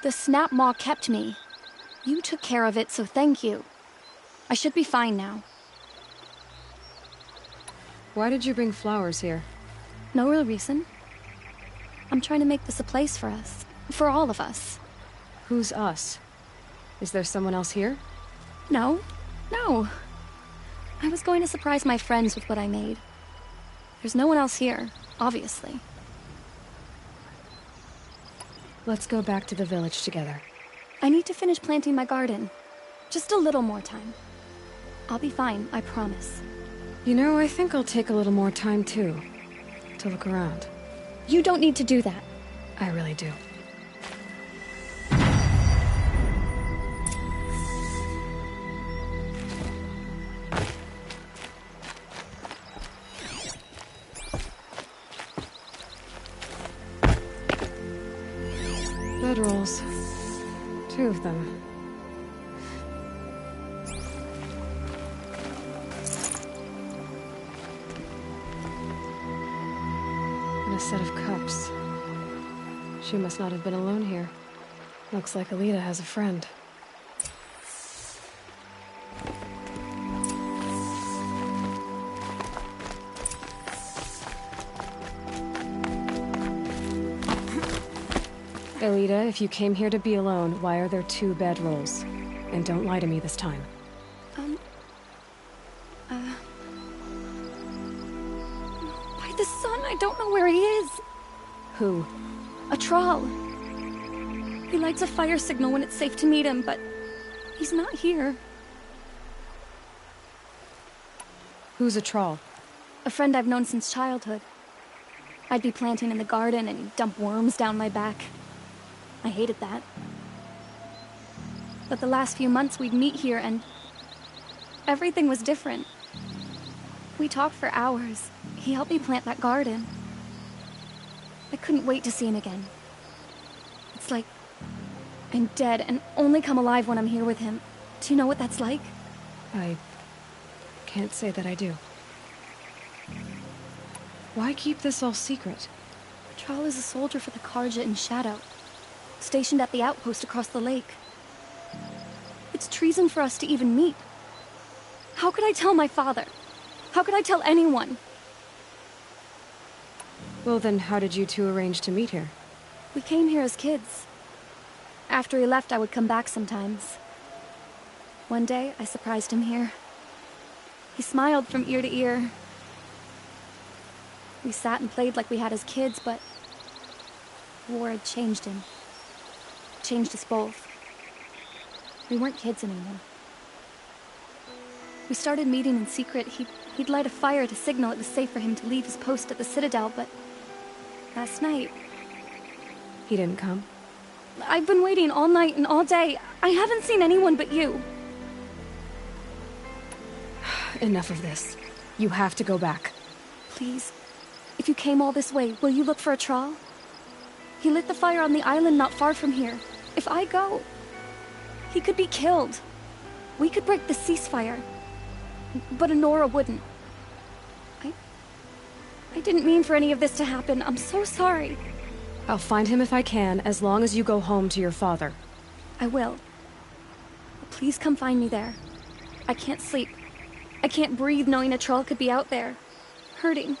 The snap maw kept me. You took care of it, so thank you. I should be fine now. Why did you bring flowers here? No real reason. I'm trying to make this a place for us. For all of us. Who's us? Is there someone else here? No. No. I was going to surprise my friends with what I made. There's no one else here, obviously. Let's go back to the village together. I need to finish planting my garden. Just a little more time. I'll be fine, I promise. You know, I think I'll take a little more time, too. To look around. You don't need to do that. I really do. Bedrolls. 2 of them. A set of cups. She must not have been alone here. Looks like Alita has a friend. Alita, if you came here to be alone, why are there 2 bedrolls? And don't lie to me this time. By the sun, I don't know where he is. Who? A troll. He lights a fire signal when it's safe to meet him, but he's not here. Who's a troll? A friend I've known since childhood. I'd be planting in the garden and he'd dump worms down my back. I hated that. But the last few months we'd meet here and everything was different. We talked for hours. He helped me plant that garden. I couldn't wait to see him again. It's like I'm dead and only come alive when I'm here with him. Do you know what that's like? I can't say that I do. Why keep this all secret? Patrol is a soldier for the Karja in Shadow, stationed at the outpost across the lake. It's treason for us to even meet. How could I tell my father? How could I tell anyone? Well then, how did you 2 arrange to meet here? We came here as kids. After he left, I would come back sometimes. One day, I surprised him here. He smiled from ear to ear. We sat and played like we had as kids, but war had changed him. Changed us both. We weren't kids anymore. We started meeting in secret. He'd light a fire to signal it was safe for him to leave his post at the Citadel, but last night... He didn't come? I've been waiting all night and all day. I haven't seen anyone but you. Enough of this. You have to go back. Please, if you came all this way, will you look for a trawl? He lit the fire on the island not far from here. If I go, he could be killed. We could break the ceasefire, but Honora wouldn't. I didn't mean for any of this to happen. I'm so sorry. I'll find him if I can, as long as you go home to your father. I will. Please come find me there. I can't sleep. I can't breathe knowing a troll could be out there, hurting.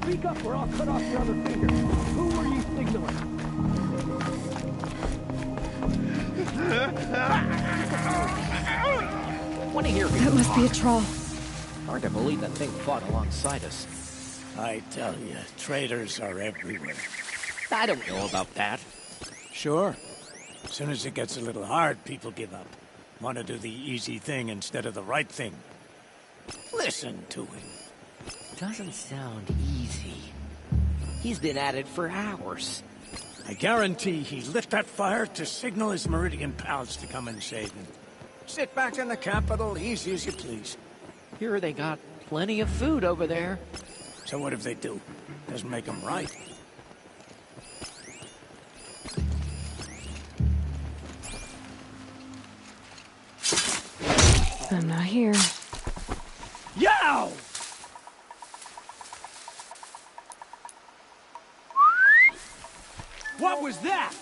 Speak up or I'll cut off your other finger. Who were you signaling? Want to hear That must be a troll. Hard to believe that thing fought alongside us. I tell you, traitors are everywhere. I don't know about that. Sure. As soon as it gets a little hard, people give up. Want to do the easy thing instead of the right thing. Listen to him. Doesn't sound easy. He's been at it for hours. I guarantee he lit that fire to signal his Meridian pals to come and save him. Sit back in the capital, easy as you please. Here they got plenty of food over there. So what if they do? Doesn't make them right. I'm not here. Yow! What was that?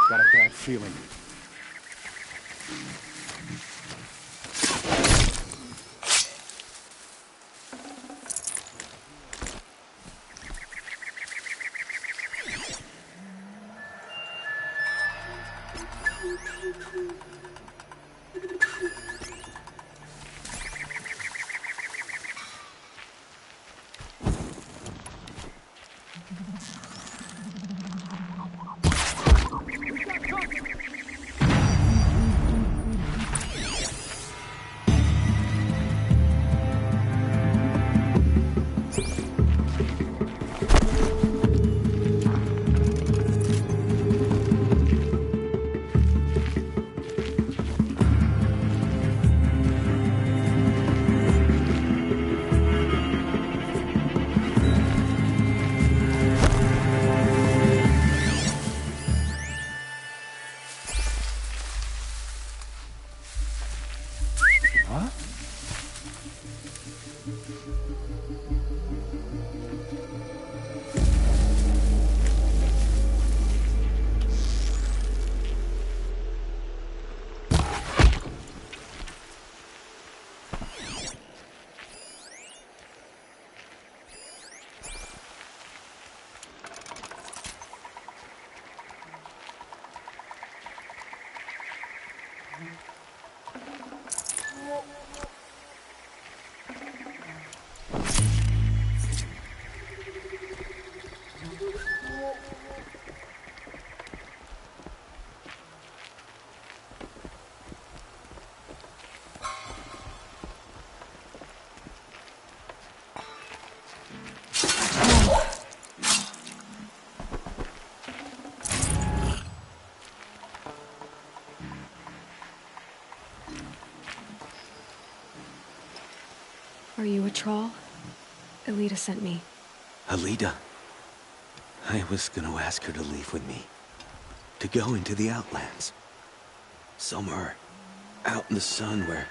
Got a bad feeling. you a troll? Elita sent me. Alita. I was gonna ask her to leave with me. To go into the Outlands. Somewhere out in the sun where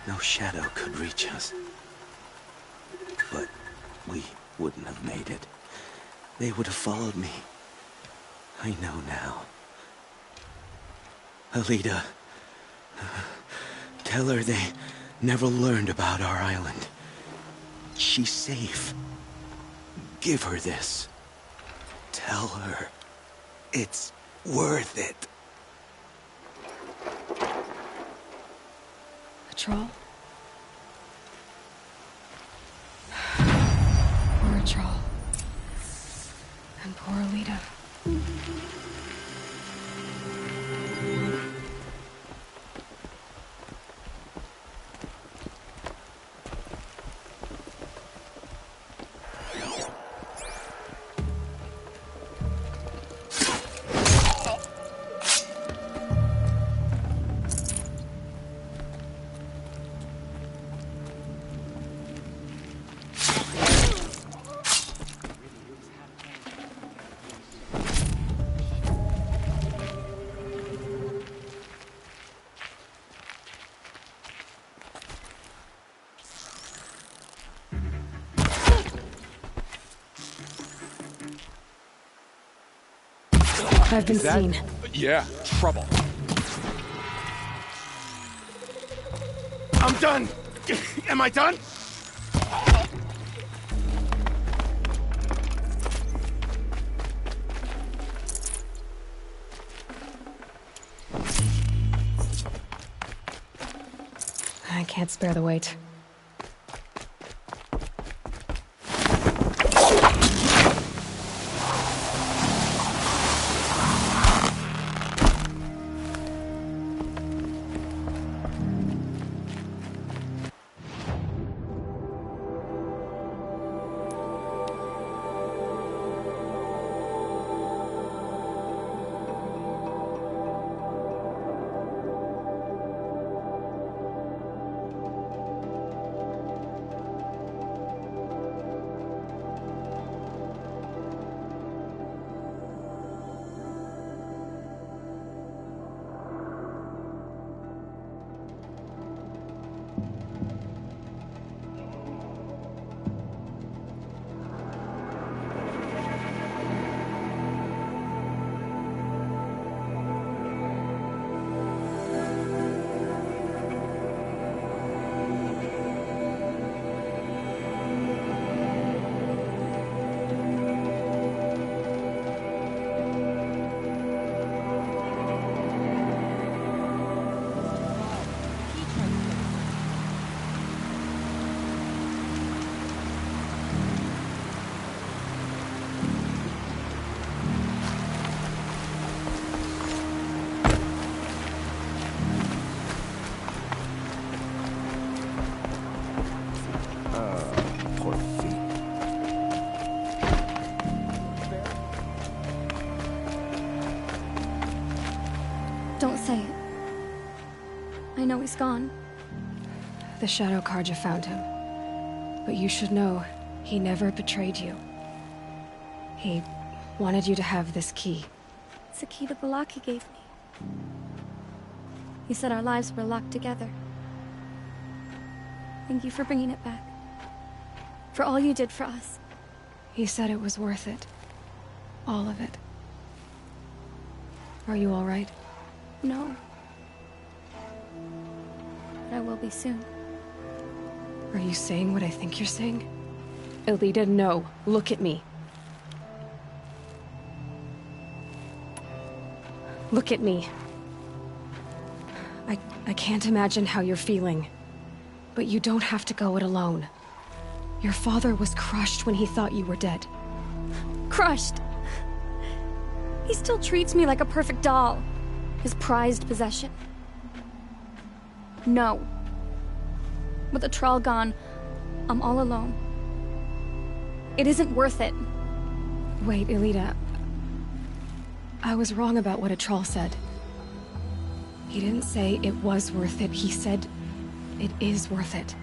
no shadow could reach us. But we wouldn't have made it. They would have followed me. I know now. Alita, tell her they never learned about our island. She's safe. Give her this. Tell her it's worth it. A troll? Poor troll. And poor Alita. I've been seen. Yeah, trouble. I'm done! Am I done? I can't spare the weight. Poor feet. Don't say it. I know he's gone. The Shadow Karja found him. But you should know, he never betrayed you. He wanted you to have this key. It's the key to the lock he gave me. He said our lives were locked together. Thank you for bringing it back. For all you did for us. He said it was worth it. All of it. Are you all right? No. But I will be soon. Are you saying what I think you're saying? Elita, no. Look at me. Look at me. I can't imagine how you're feeling. But you don't have to go it alone. Your father was crushed when he thought you were dead. Crushed? He still treats me like a perfect doll. His prized possession. No. With the Troll gone, I'm all alone. It isn't worth it. Wait, Elita. I was wrong about what a troll said. He didn't say it was worth it, he said it is worth it.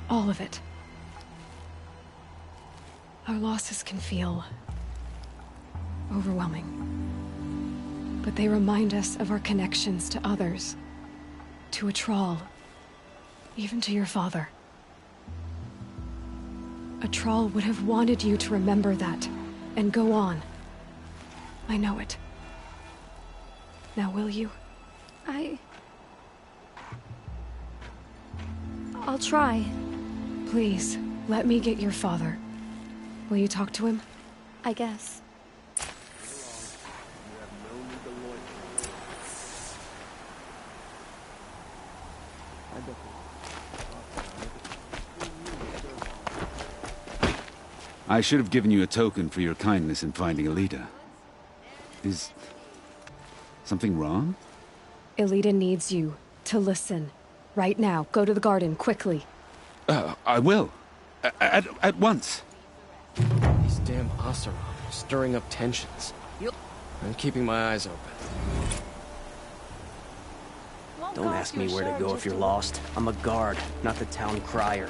All of it. Our losses can feel overwhelming. But they remind us of our connections to others, to a Thrall, even to your father. A Thrall would have wanted you to remember that, and go on. I know it. Now will you? I'll try. Please, let me get your father. Will you talk to him? I guess. I should have given you a token for your kindness in finding Elida. Is something wrong? Elida needs you to listen. Right now. Go to the garden, quickly. I will. At once. These damn Oseram are stirring up tensions. I'm keeping my eyes open. Don't ask me where to go if you're lost. I'm a guard, not the town crier.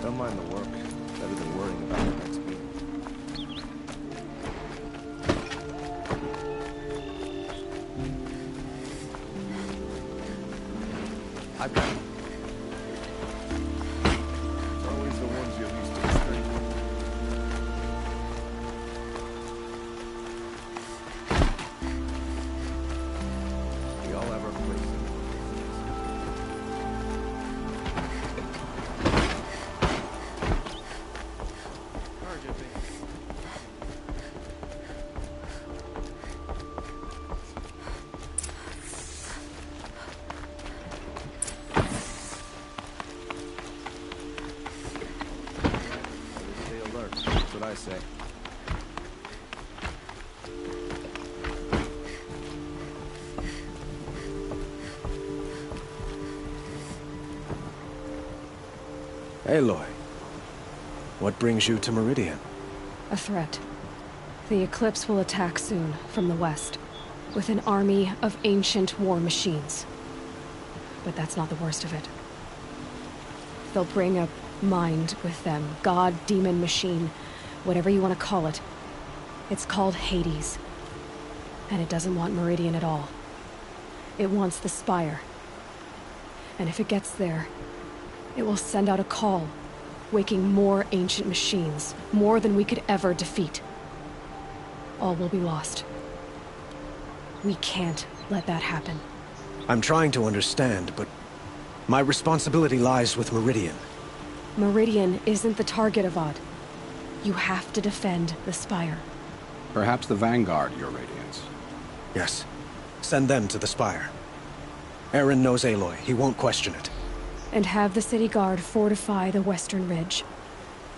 Don't mind the work. Better than worrying about the next meeting. I've got it. It's always the ones you're least experienced with. We all have our places. That's what I say. Aloy, what brings you to Meridian? A threat. The Eclipse will attack soon, from the west, with an army of ancient war machines. But that's not the worst of it. They'll bring a mind with them, god, demon, machine, whatever you want to call it. It's called Hades. And it doesn't want Meridian at all. It wants the Spire. And if it gets there, it will send out a call, waking more ancient machines, more than we could ever defeat. All will be lost. We can't let that happen. I'm trying to understand, but my responsibility lies with Meridian. Meridian isn't the target, Avad. You have to defend the Spire. Perhaps the Vanguard, Your Radiance. Yes. Send them to the Spire. Aaron knows Aloy. He won't question it. And have the city guard fortify the western ridge.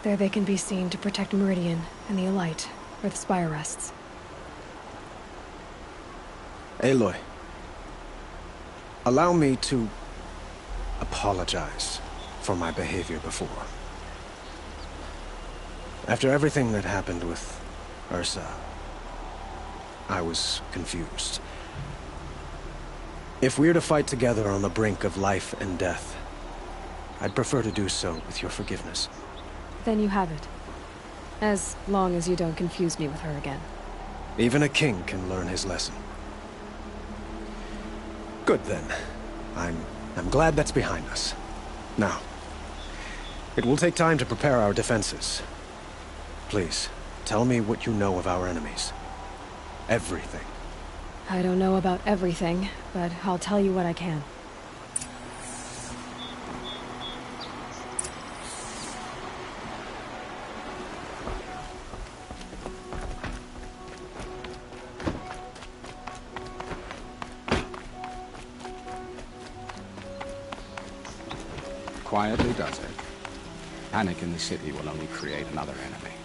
There they can be seen to protect Meridian and the Elite, where the spire rests. Aloy, allow me to apologize for my behavior before. After everything that happened with Ursa, I was confused. If we're to fight together on the brink of life and death, I'd prefer to do so with your forgiveness. Then you have it. As long as you don't confuse me with her again. Even a king can learn his lesson. Good then. I'm glad that's behind us. Now, it will take time to prepare our defenses. Please, tell me what you know of our enemies. Everything. I don't know about everything, but I'll tell you what I can. Quietly does it. Panic in the city will only create another enemy.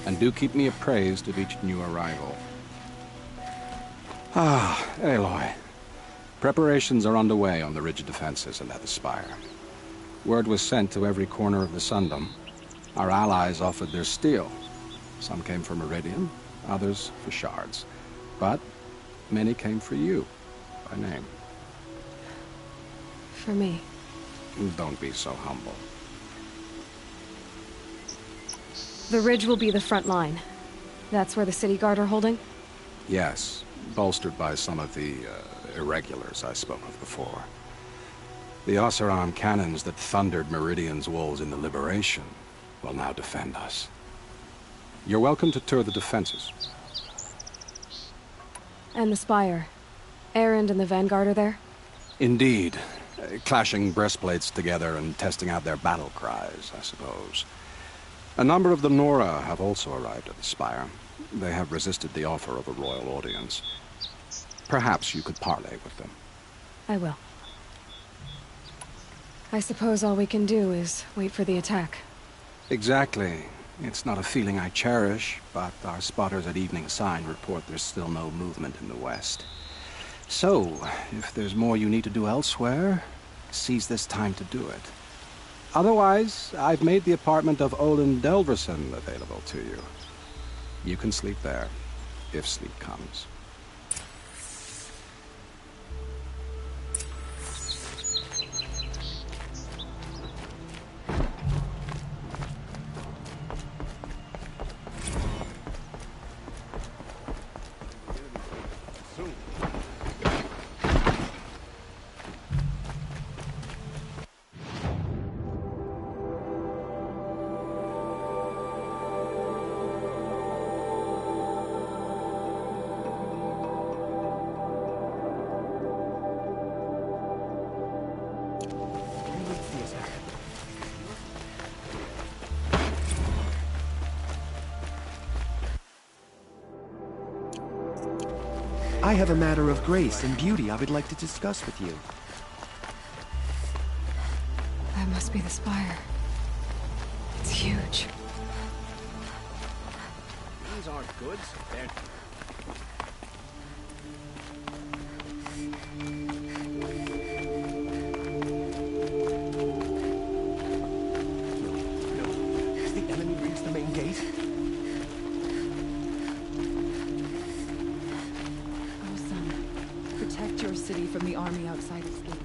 And do keep me appraised of each new arrival. Ah, Aloy. Preparations are underway on the ridge defenses and at the spire. Word was sent to every corner of the Sundom. Our allies offered their steel. Some came for Meridian, others for shards. But many came for you, by name. For me. Don't be so humble. The ridge will be the front line. That's where the city guard are holding? Yes, bolstered by some of the irregulars I spoke of before. The Oseram cannons that thundered Meridian's walls in the Liberation will now defend us. You're welcome to tour the defenses. And the spire. Erend and the Vanguard are there? Indeed. Clashing breastplates together and testing out their battle cries, I suppose. A number of the Nora have also arrived at the spire. They have resisted the offer of a royal audience. Perhaps you could parley with them. I will. I suppose all we can do is wait for the attack. Exactly. It's not a feeling I cherish, but our spotters at Evening Sign report there's still no movement in the west. So, if there's more you need to do elsewhere, seize this time to do it. Otherwise, I've made the apartment of Olin Delverson available to you. You can sleep there, if sleep comes. I have a matter of grace and beauty I would like to discuss with you. That must be the spire. It's huge. These aren't goods. They're... Has the enemy reached the main gate? Protect your city from the army outside its gates.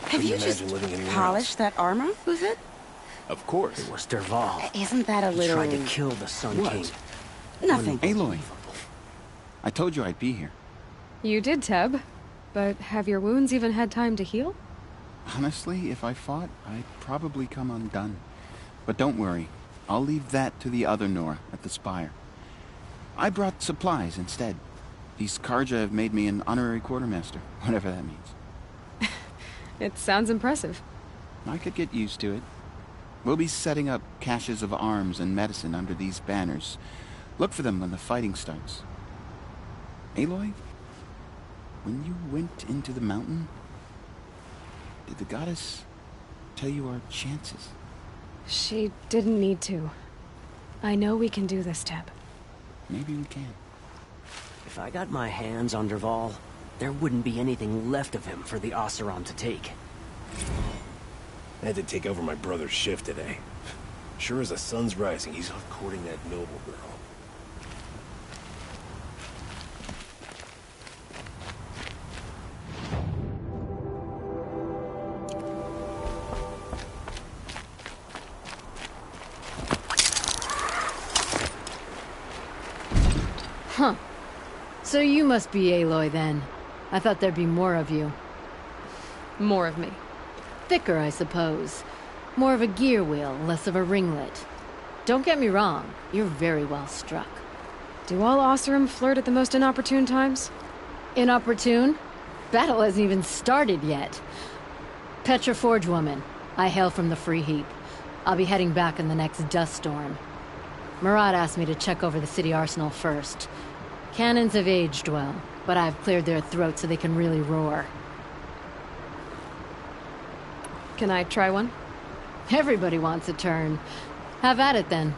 Have you just polished that armor, was it? Of course. It was Derval. Isn't that a He little... tried to kill the Sun What? King. Nothing. Aloy, I told you I'd be here. You did, Teb. But have your wounds even had time to heal? Honestly, if I fought, I'd probably come undone. But don't worry. I'll leave that to the other Nora at the Spire. I brought supplies instead. These Karja have made me an honorary quartermaster, whatever that means. It sounds impressive. I could get used to it. We'll be setting up caches of arms and medicine under these banners. Look for them when the fighting starts. Aloy, when you went into the mountain, did the goddess tell you our chances? She didn't need to. I know we can do this, Teb. Maybe we can. If I got my hands on Derval, there wouldn't be anything left of him for the Oseram to take. I had to take over my brother's shift today. Sure as the sun's rising, he's off courting that noble girl. Huh. So you must be Aloy, then. I thought there'd be more of you. More of me. Thicker, I suppose. More of a gear wheel, less of a ringlet. Don't get me wrong, you're very well struck. Do all Oseram flirt at the most inopportune times? Inopportune? Battle hasn't even started yet. Petra Forge woman. I hail from the Free Heap. I'll be heading back in the next dust storm. Murad asked me to check over the city arsenal first. Cannons have aged well, but I've cleared their throats so they can really roar. Can I try one? Everybody wants a turn. Have at it, then.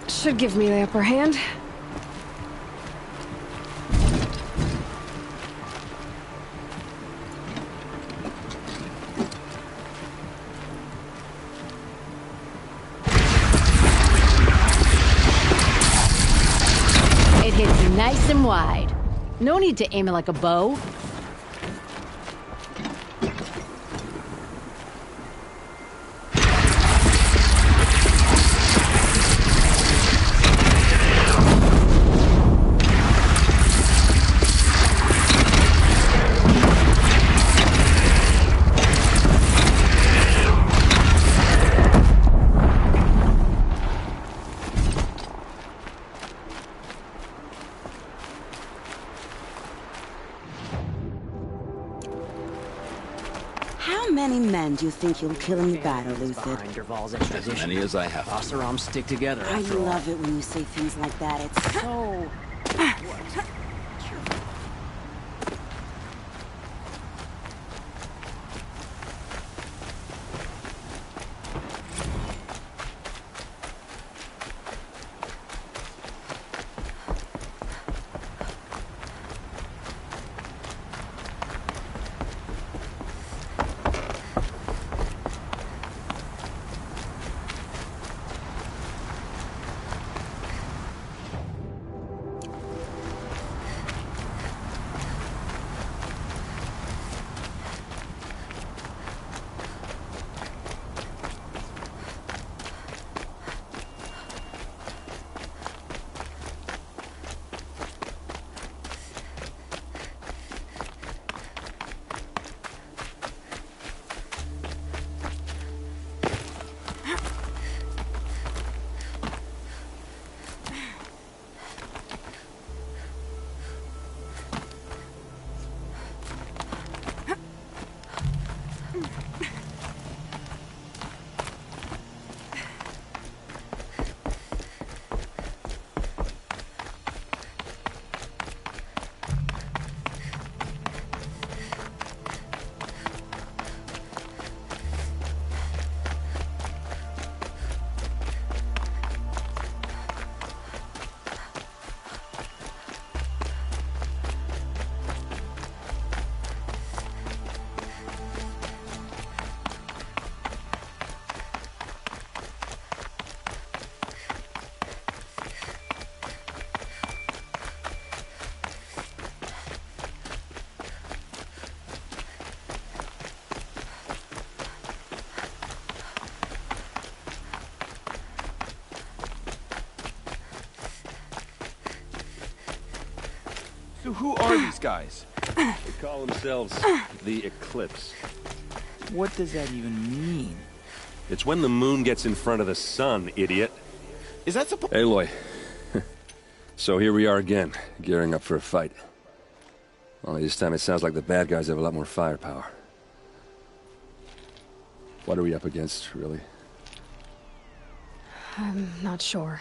Should give me the upper hand. It hits you nice and wide. No need to aim it like a bow. How many men do you think you'll kill in battle, Lucid? Behind Derval's extradition. As many as I have. Oseram stick together I after all. love it when you say things like that. It's so... So who are these guys? They call themselves the Eclipse. What does that even mean? It's when the moon gets in front of the sun, idiot. Is that supposed... Aloy. So here we are again, gearing up for a fight. Only this time it sounds like the bad guys have a lot more firepower. What are we up against, really? I'm not sure.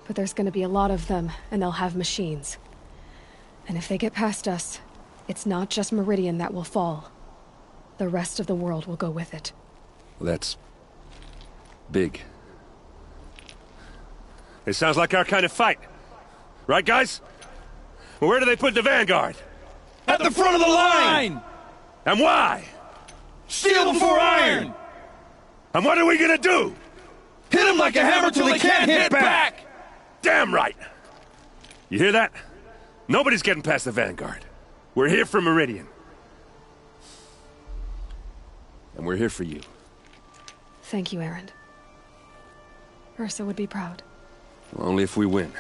But there's gonna be a lot of them, and they'll have machines. And if they get past us, it's not just Meridian that will fall. The rest of the world will go with it. Well, that's... big. It sounds like our kind of fight. Right, guys? Well, where do they put the Vanguard? At the front of the line! And why? Steel before iron! And what are we gonna do? Hit them like a hammer till they can't hit back! Damn right! You hear that? Nobody's getting past the Vanguard. We're here for Meridian. And we're here for you. Thank you, Erend. Ursa would be proud. Well, only if we win.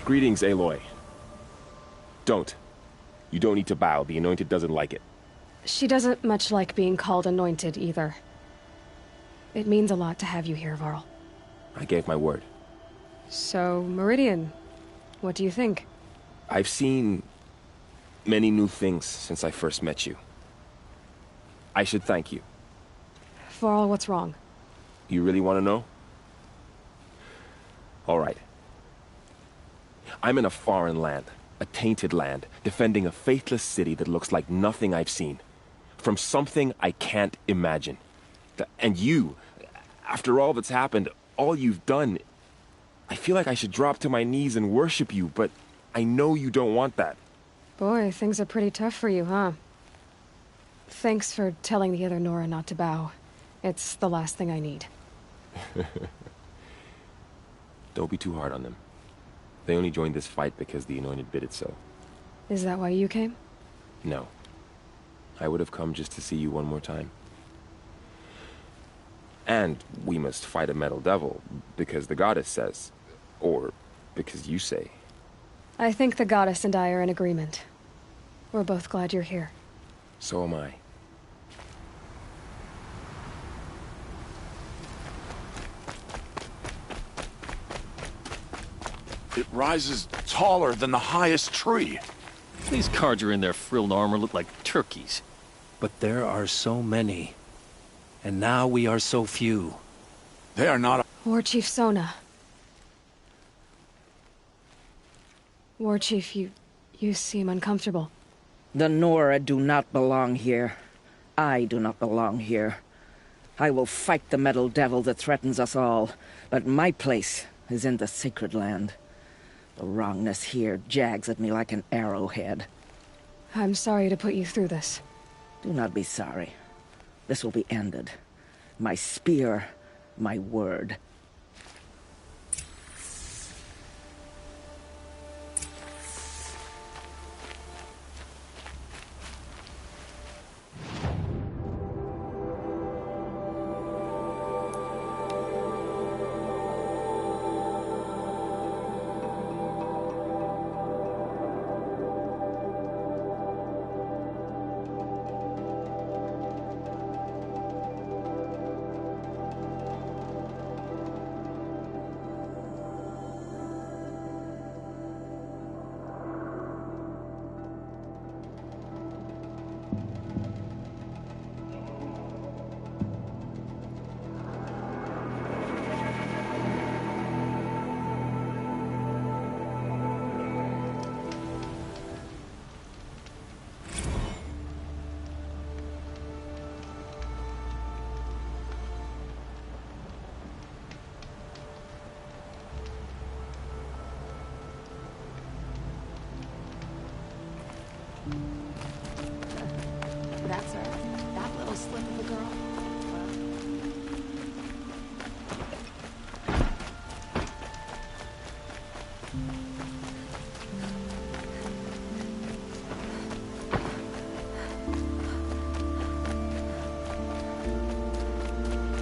Greetings, Aloy. Don't. You don't need to bow. The Anointed doesn't like it. She doesn't much like being called Anointed, either. It means a lot to have you here, Varl. I gave my word. So, Meridian, what do you think? I've seen many new things since I first met you. I should thank you. Varl, what's wrong? You really want to know? All right. I'm in a foreign land, a tainted land, defending a faithless city that looks like nothing I've seen. From something I can't imagine. And you, after all that's happened, all you've done, I feel like I should drop to my knees and worship you, but I know you don't want that. Boy, things are pretty tough for you, huh? Thanks for telling the other Nora not to bow. It's the last thing I need. Don't be too hard on them. They only joined this fight because the Anointed bid it so. Is that why you came? No. I would have come just to see you one more time. And we must fight a metal devil, because the goddess says. Or because you say. I think the goddess and I are in agreement. We're both glad you're here. So am I. It rises taller than the highest tree. These Carja in their frilled armor look like turkeys. But there are so many. And now we are so few. They are not... War Chief Sona. War Chief, you seem uncomfortable. The Nora do not belong here. I do not belong here. I will fight the metal devil that threatens us all, but my place is in the sacred land. The wrongness here jags at me like an arrowhead. I'm sorry to put you through this. Do not be sorry. This will be ended. My spear, my word.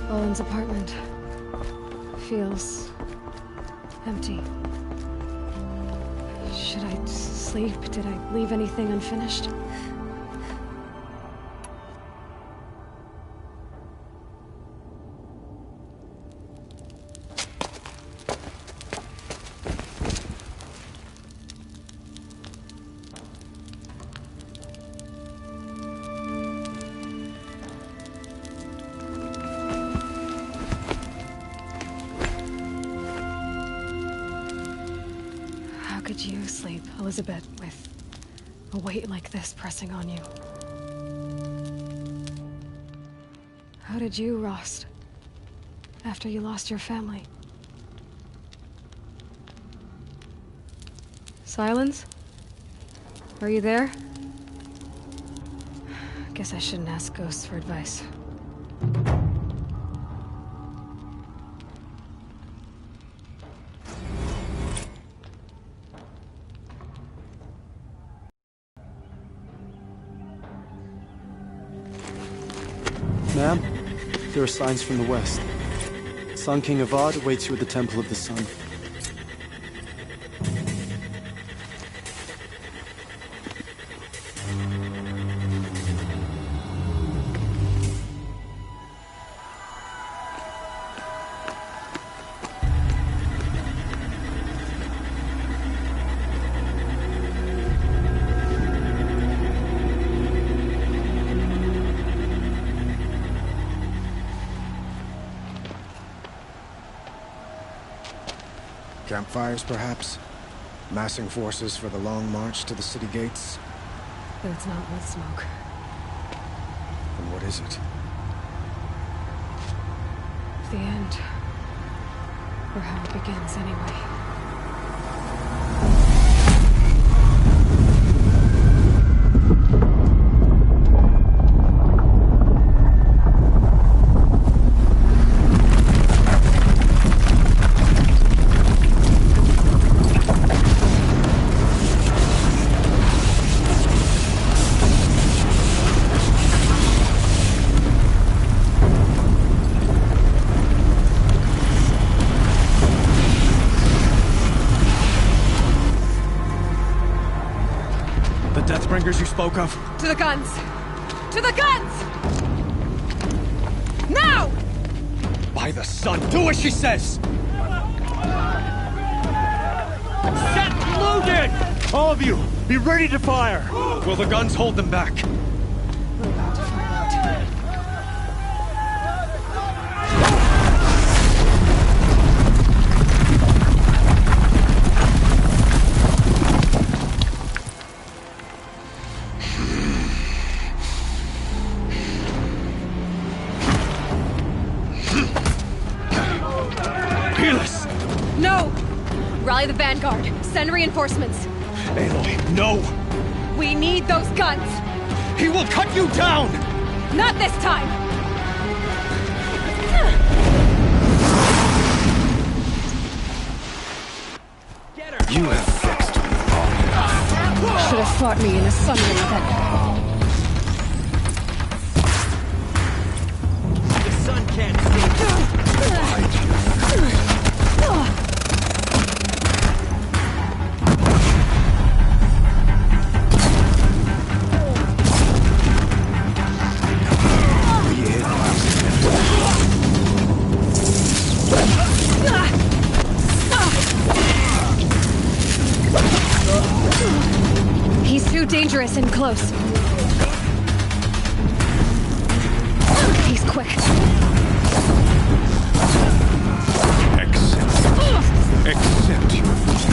Owen's apartment feels empty. Should I sleep? Did I leave anything unfinished? How could you sleep, Elizabeth, with a weight like this pressing on you? How did you, Rost, after you lost your family? Silence? Are you there? Guess I shouldn't ask ghosts for advice. Ma'am, there are signs from the west. Sun King Avad awaits you at the Temple of the Sun. Campfires, perhaps? Massing forces for the long march to the city gates? But it's not with smoke. Then what is it? The end. Or how it begins, anyway. You spoke of? To the guns! To the guns! Now! By the sun, do as she says! Set loaded! All of you, be ready to fire! Will the guns hold them back? We're about to find out. No! Rally the vanguard. Send reinforcements. Aloy, no! We need those guns! He will cut you down! Not this time! You have fixed me wrong. Should have fought me in a sunray then. The sun can't see. He's too dangerous and close. He's quick. Accept your fate.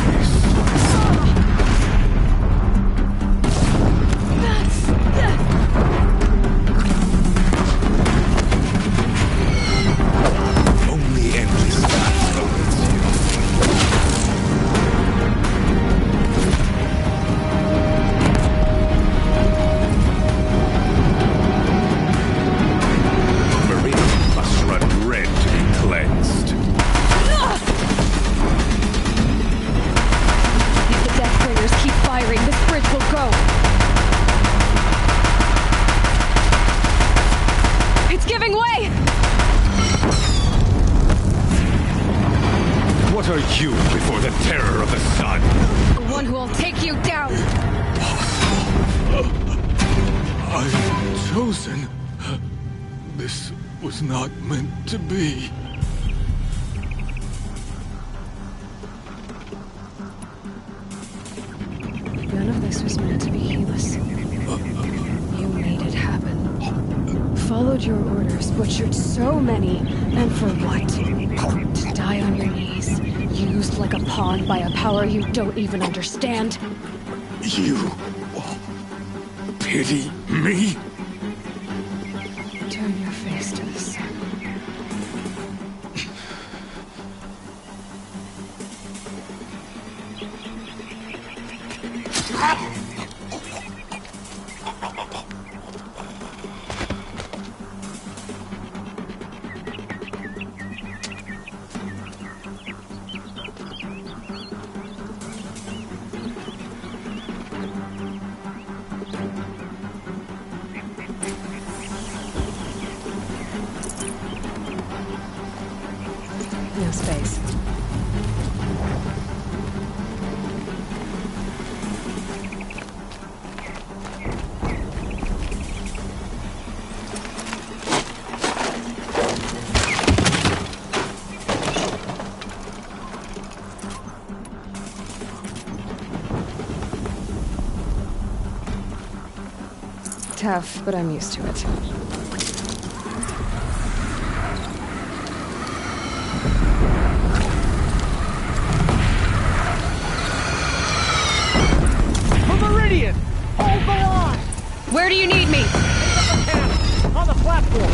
Only endless path awaits you. What are you before the terror of the sun? The one who will take you down! I'm chosen. This was not meant to be. None of this was meant to be Helis. You made it happen. Followed your orders, butchered so many, and for what? To die on your knees, used like a pawn by a power you don't even understand? You pity me? Turn your face to the sun. No space. Tough, but I'm used to it. Hold the line! Where do you need me? On the platform!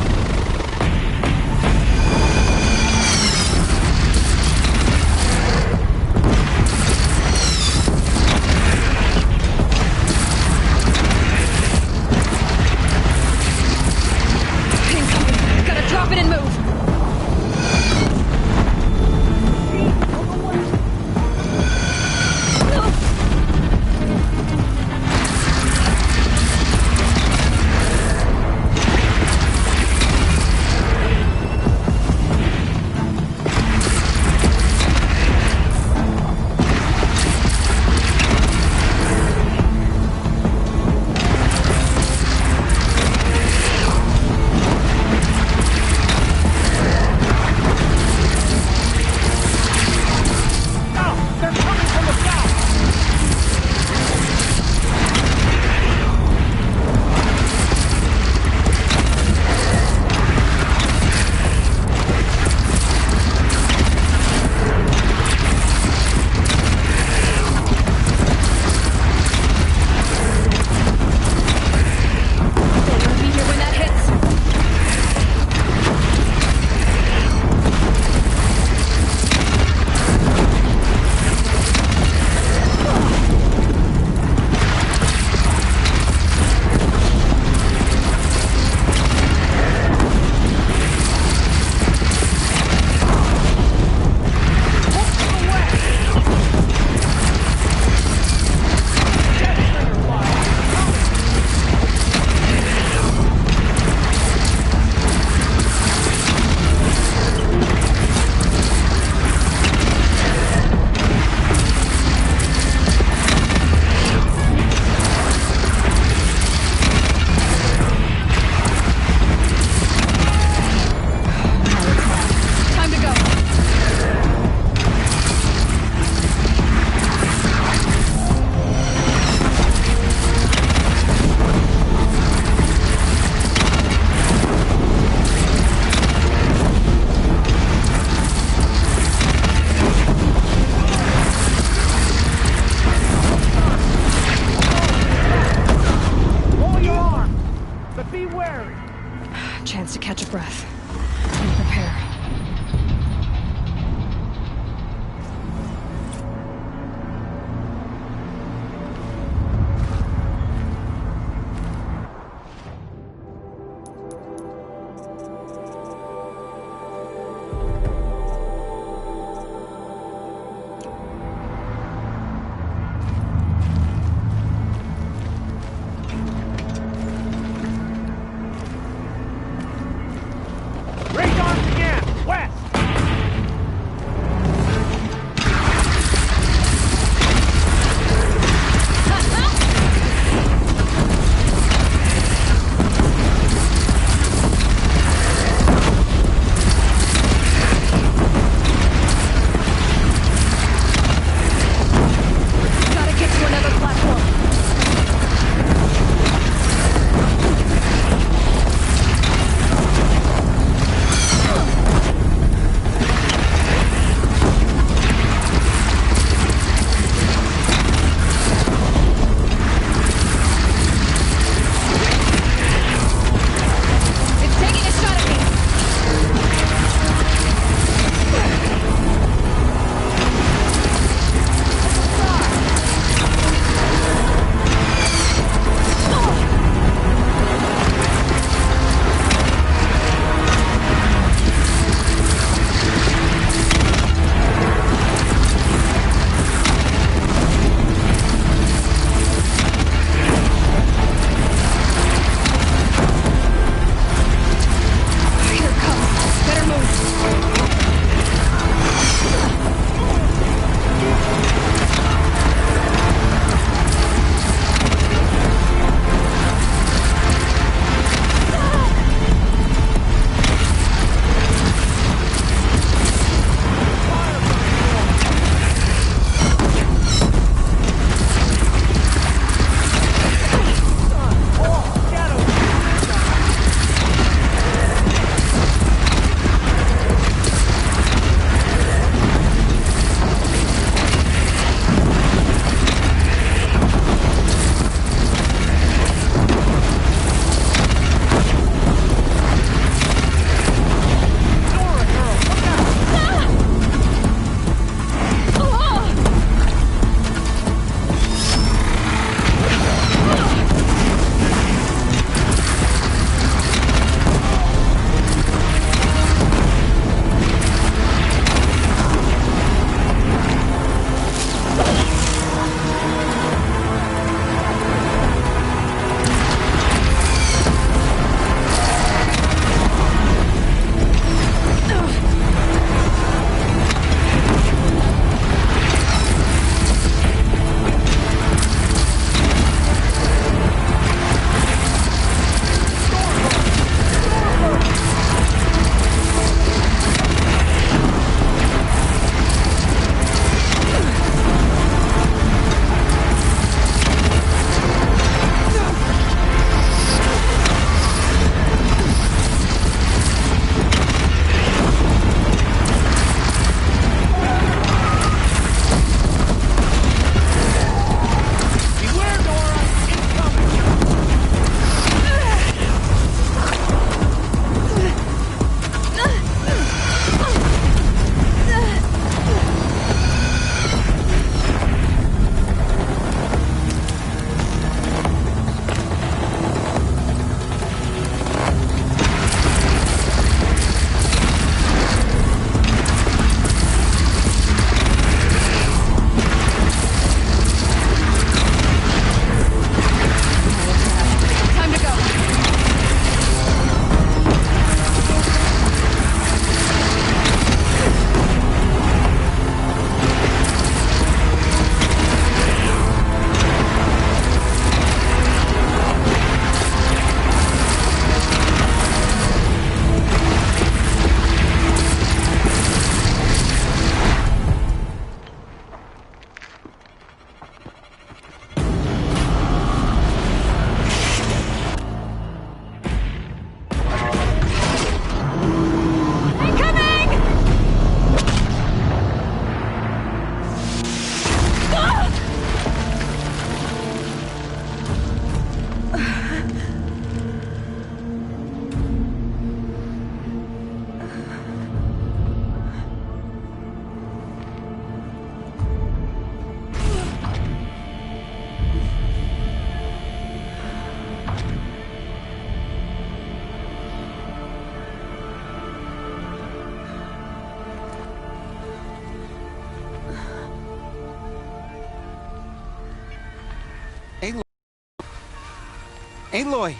Aloy!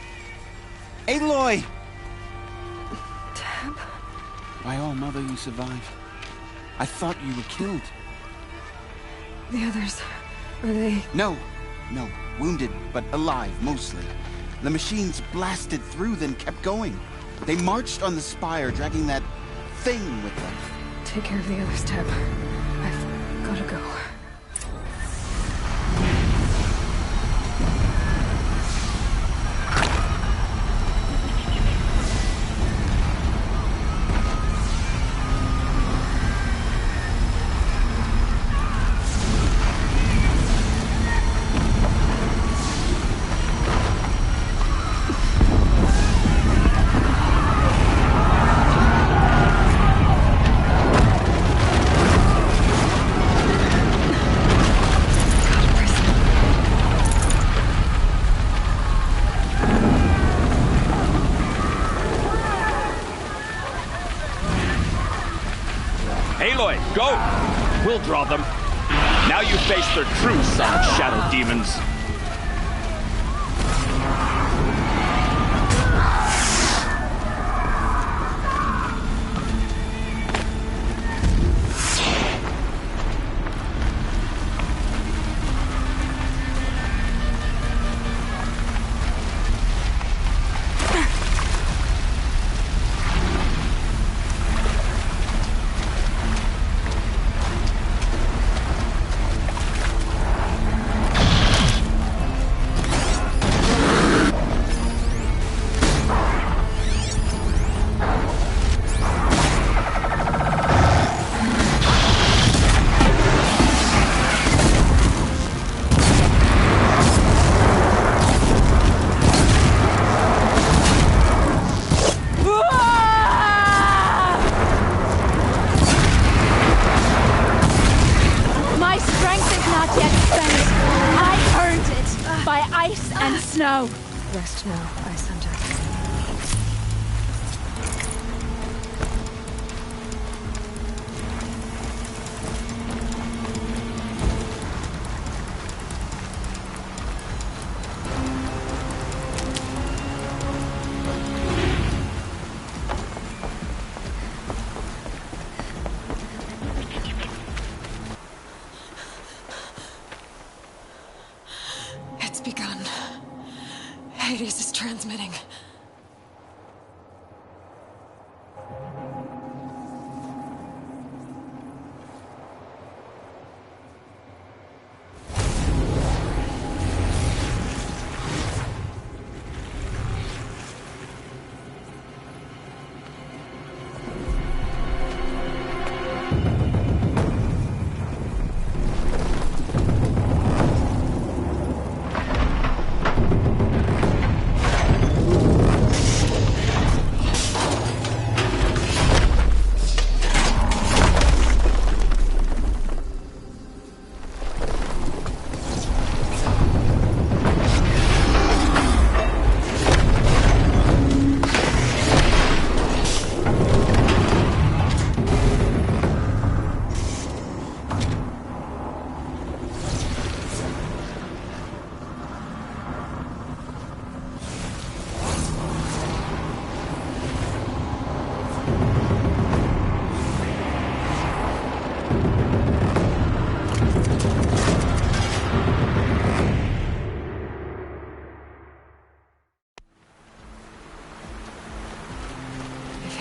Aloy! Tab? By all, Mother, you survived. I thought you were killed. The others, are they... No. Wounded, but alive, mostly. The machines blasted through, then kept going. They marched on the spire, dragging that thing with them. Take care of the others, Tab. I've gotta go. Aloy, go! We'll draw them. Now you face their true son, shadow demons. No! Rest now, Ice Hunter. It's begun. Hades is transmitting.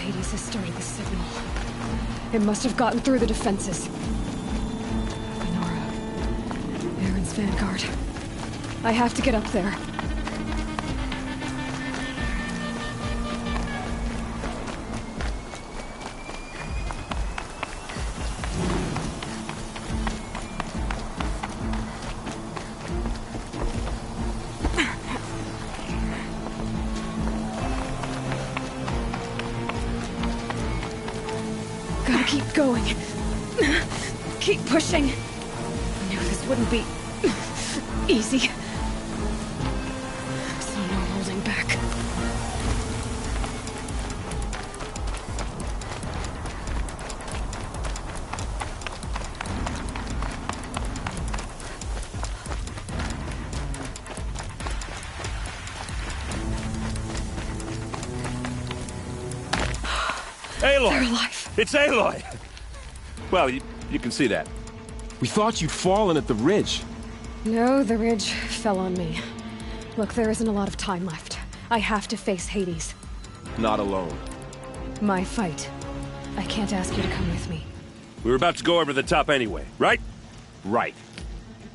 Hades has started the signal. It must have gotten through the defenses. Lenora, Aaron's vanguard. I have to get up there. Gotta keep going. Keep pushing. I knew this wouldn't be easy. So no holding back. Aloy! They're alive. It's Aloy! Well, you can see that. We thought you'd fallen at the ridge. No, the ridge fell on me. Look, there isn't a lot of time left. I have to face Hades. Not alone. My fight. I can't ask you to come with me. We were about to go over the top anyway, right? Right.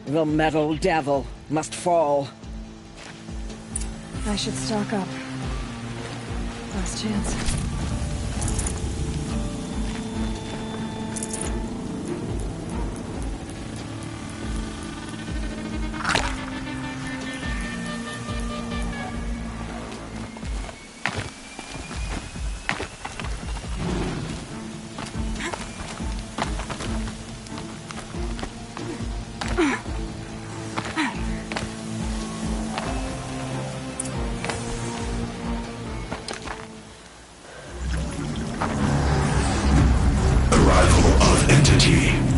The metal devil must fall. I should stock up. Last chance.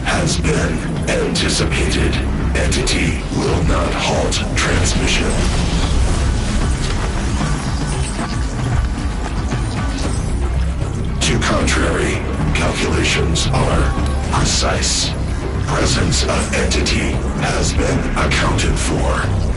Has been anticipated. Entity will not halt transmission. To contrary, calculations are precise. Presence of entity has been accounted for.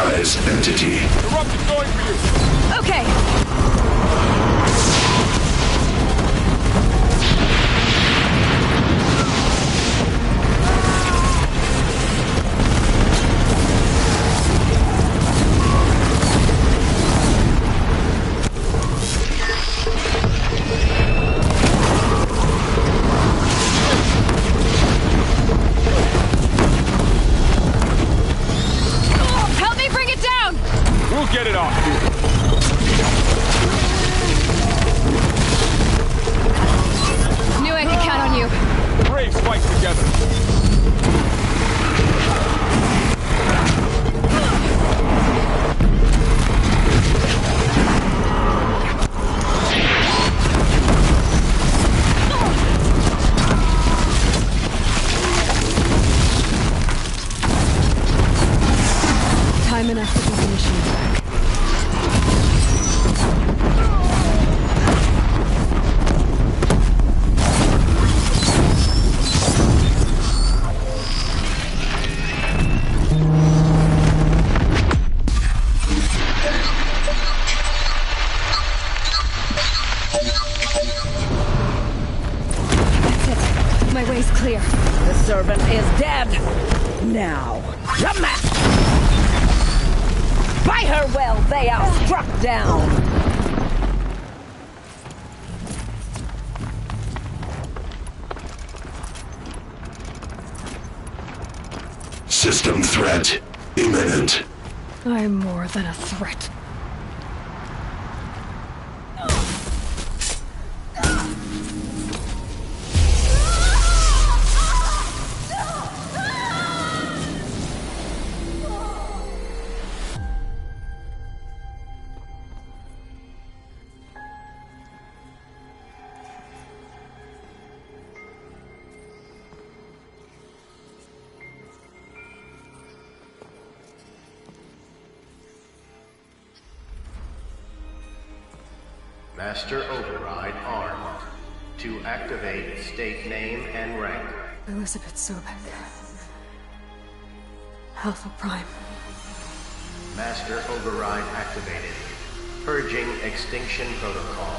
Authorized entity. Eruption's going for you! Okay! Get it off. Knew I could count on you. The Braves fight together. Time enough to put the machine back. My way's clear. The servant is dead. Now, the master. By her well, they are struck down. System threat imminent. I'm more than a threat. Master Override armed. To activate, state name and rank. Elizabeth Sobek. Alpha Prime. Master Override activated. Purging extinction protocol.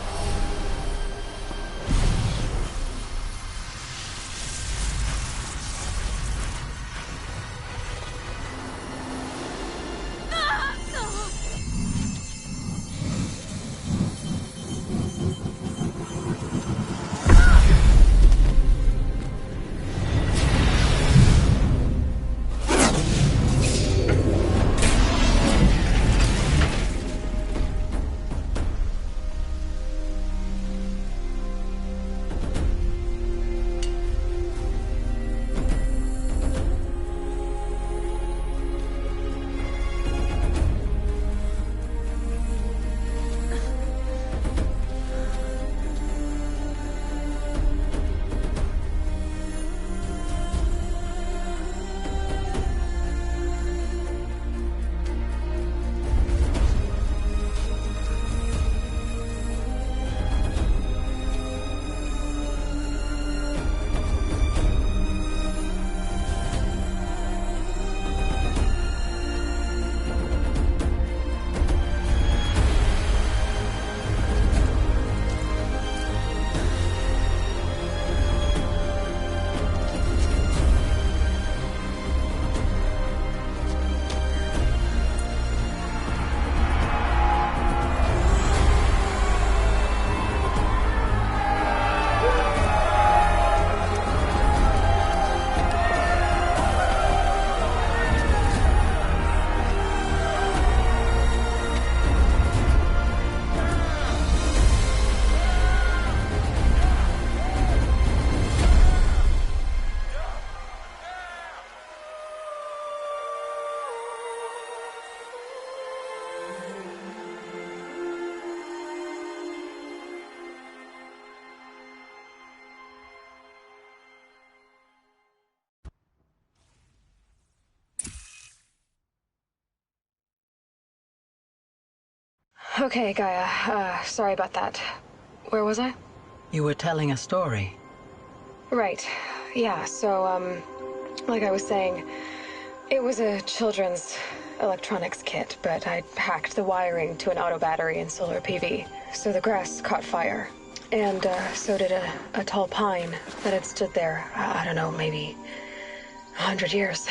Okay, Gaia. Sorry about that. Where was I? You were telling a story. Right. Yeah, so, like I was saying, it was a children's electronics kit, but I'd hacked the wiring to an auto battery and solar PV. So the grass caught fire. And so did a tall pine that had stood there, I don't know, maybe 100 years.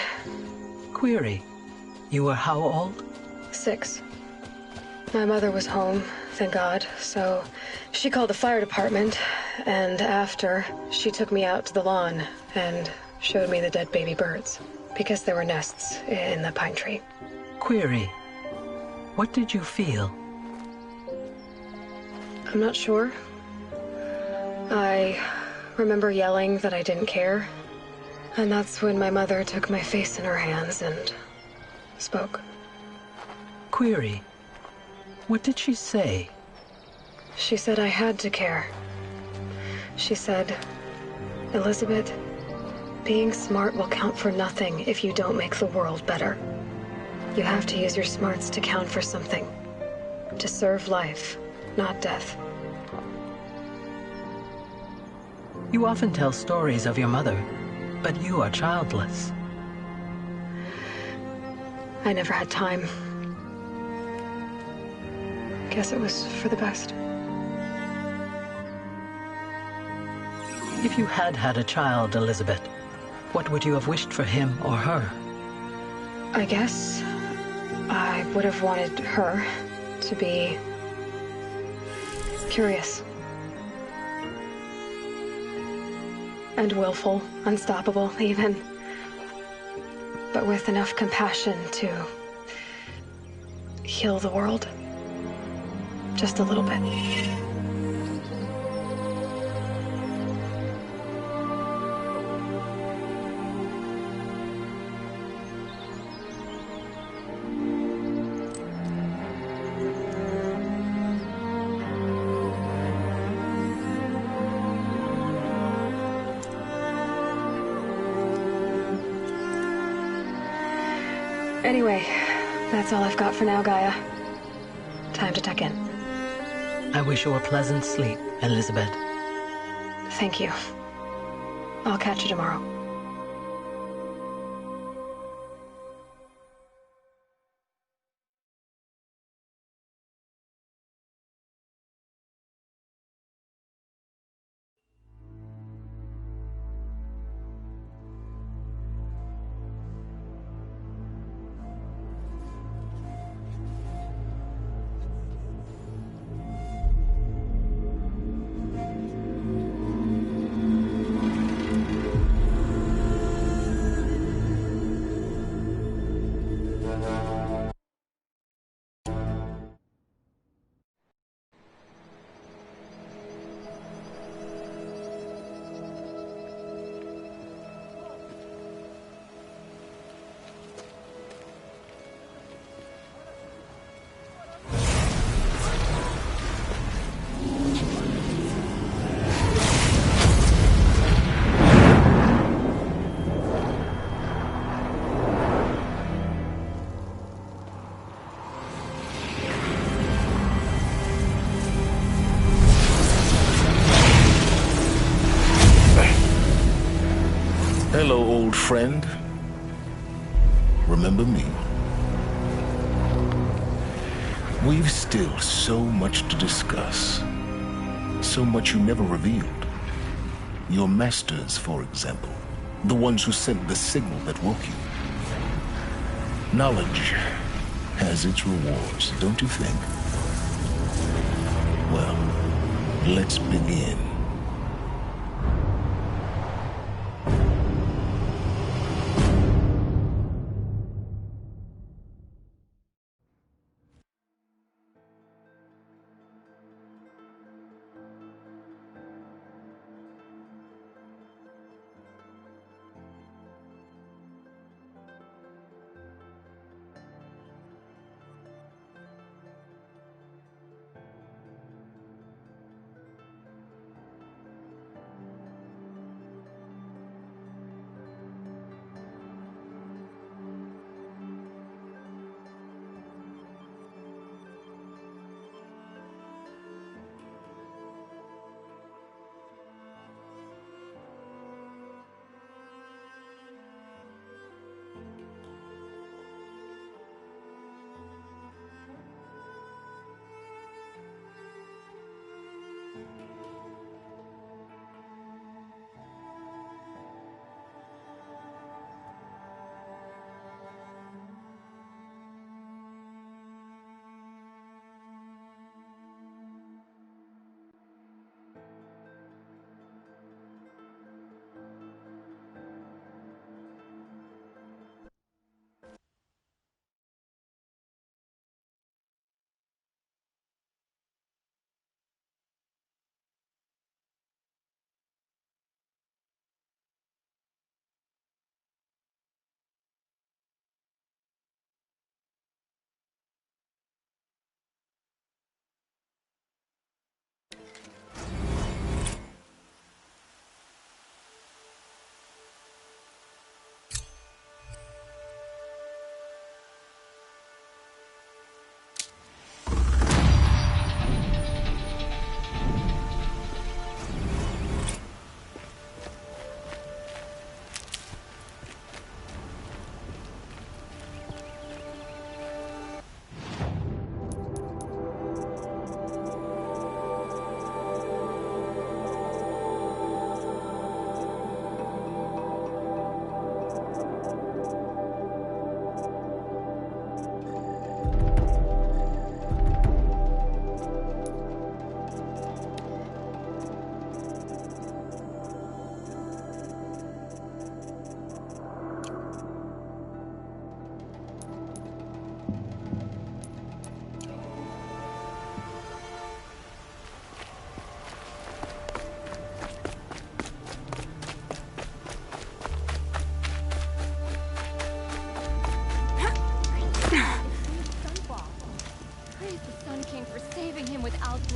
Query, you were how old? 6. My mother was home, thank God, so she called the fire department, and after, she took me out to the lawn and showed me the dead baby birds, because there were nests in the pine tree. Query, what did you feel? I'm not sure. I remember yelling that I didn't care, and that's when my mother took my face in her hands and spoke. Query, what did she say? She said I had to care. She said, Elizabeth, being smart will count for nothing if you don't make the world better. You have to use your smarts to count for something. To serve life, not death. You often tell stories of your mother, but you are childless. I never had time. Guess it was for the best. If you had had a child, Elizabeth, what would you have wished for him or her? I guess I would have wanted her to be curious. And willful, unstoppable, even. But with enough compassion to heal the world. Just a little bit. Anyway, that's all I've got for now, Gaia. Time to tuck in. I wish you a pleasant sleep, Elizabeth. Thank you. I'll catch you tomorrow. Hello, old friend. Remember me? We've still so much to discuss. So much you never revealed. Your masters, for example. The ones who sent the signal that woke you. Knowledge has its rewards, don't you think? Well, let's begin.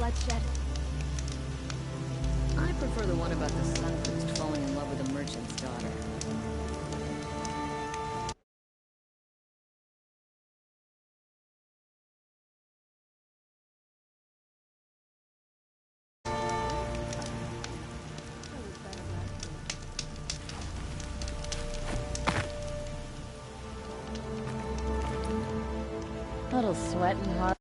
bloodshed. I prefer the one about the sun priest falling in love with a merchant's daughter. Little sweating hard.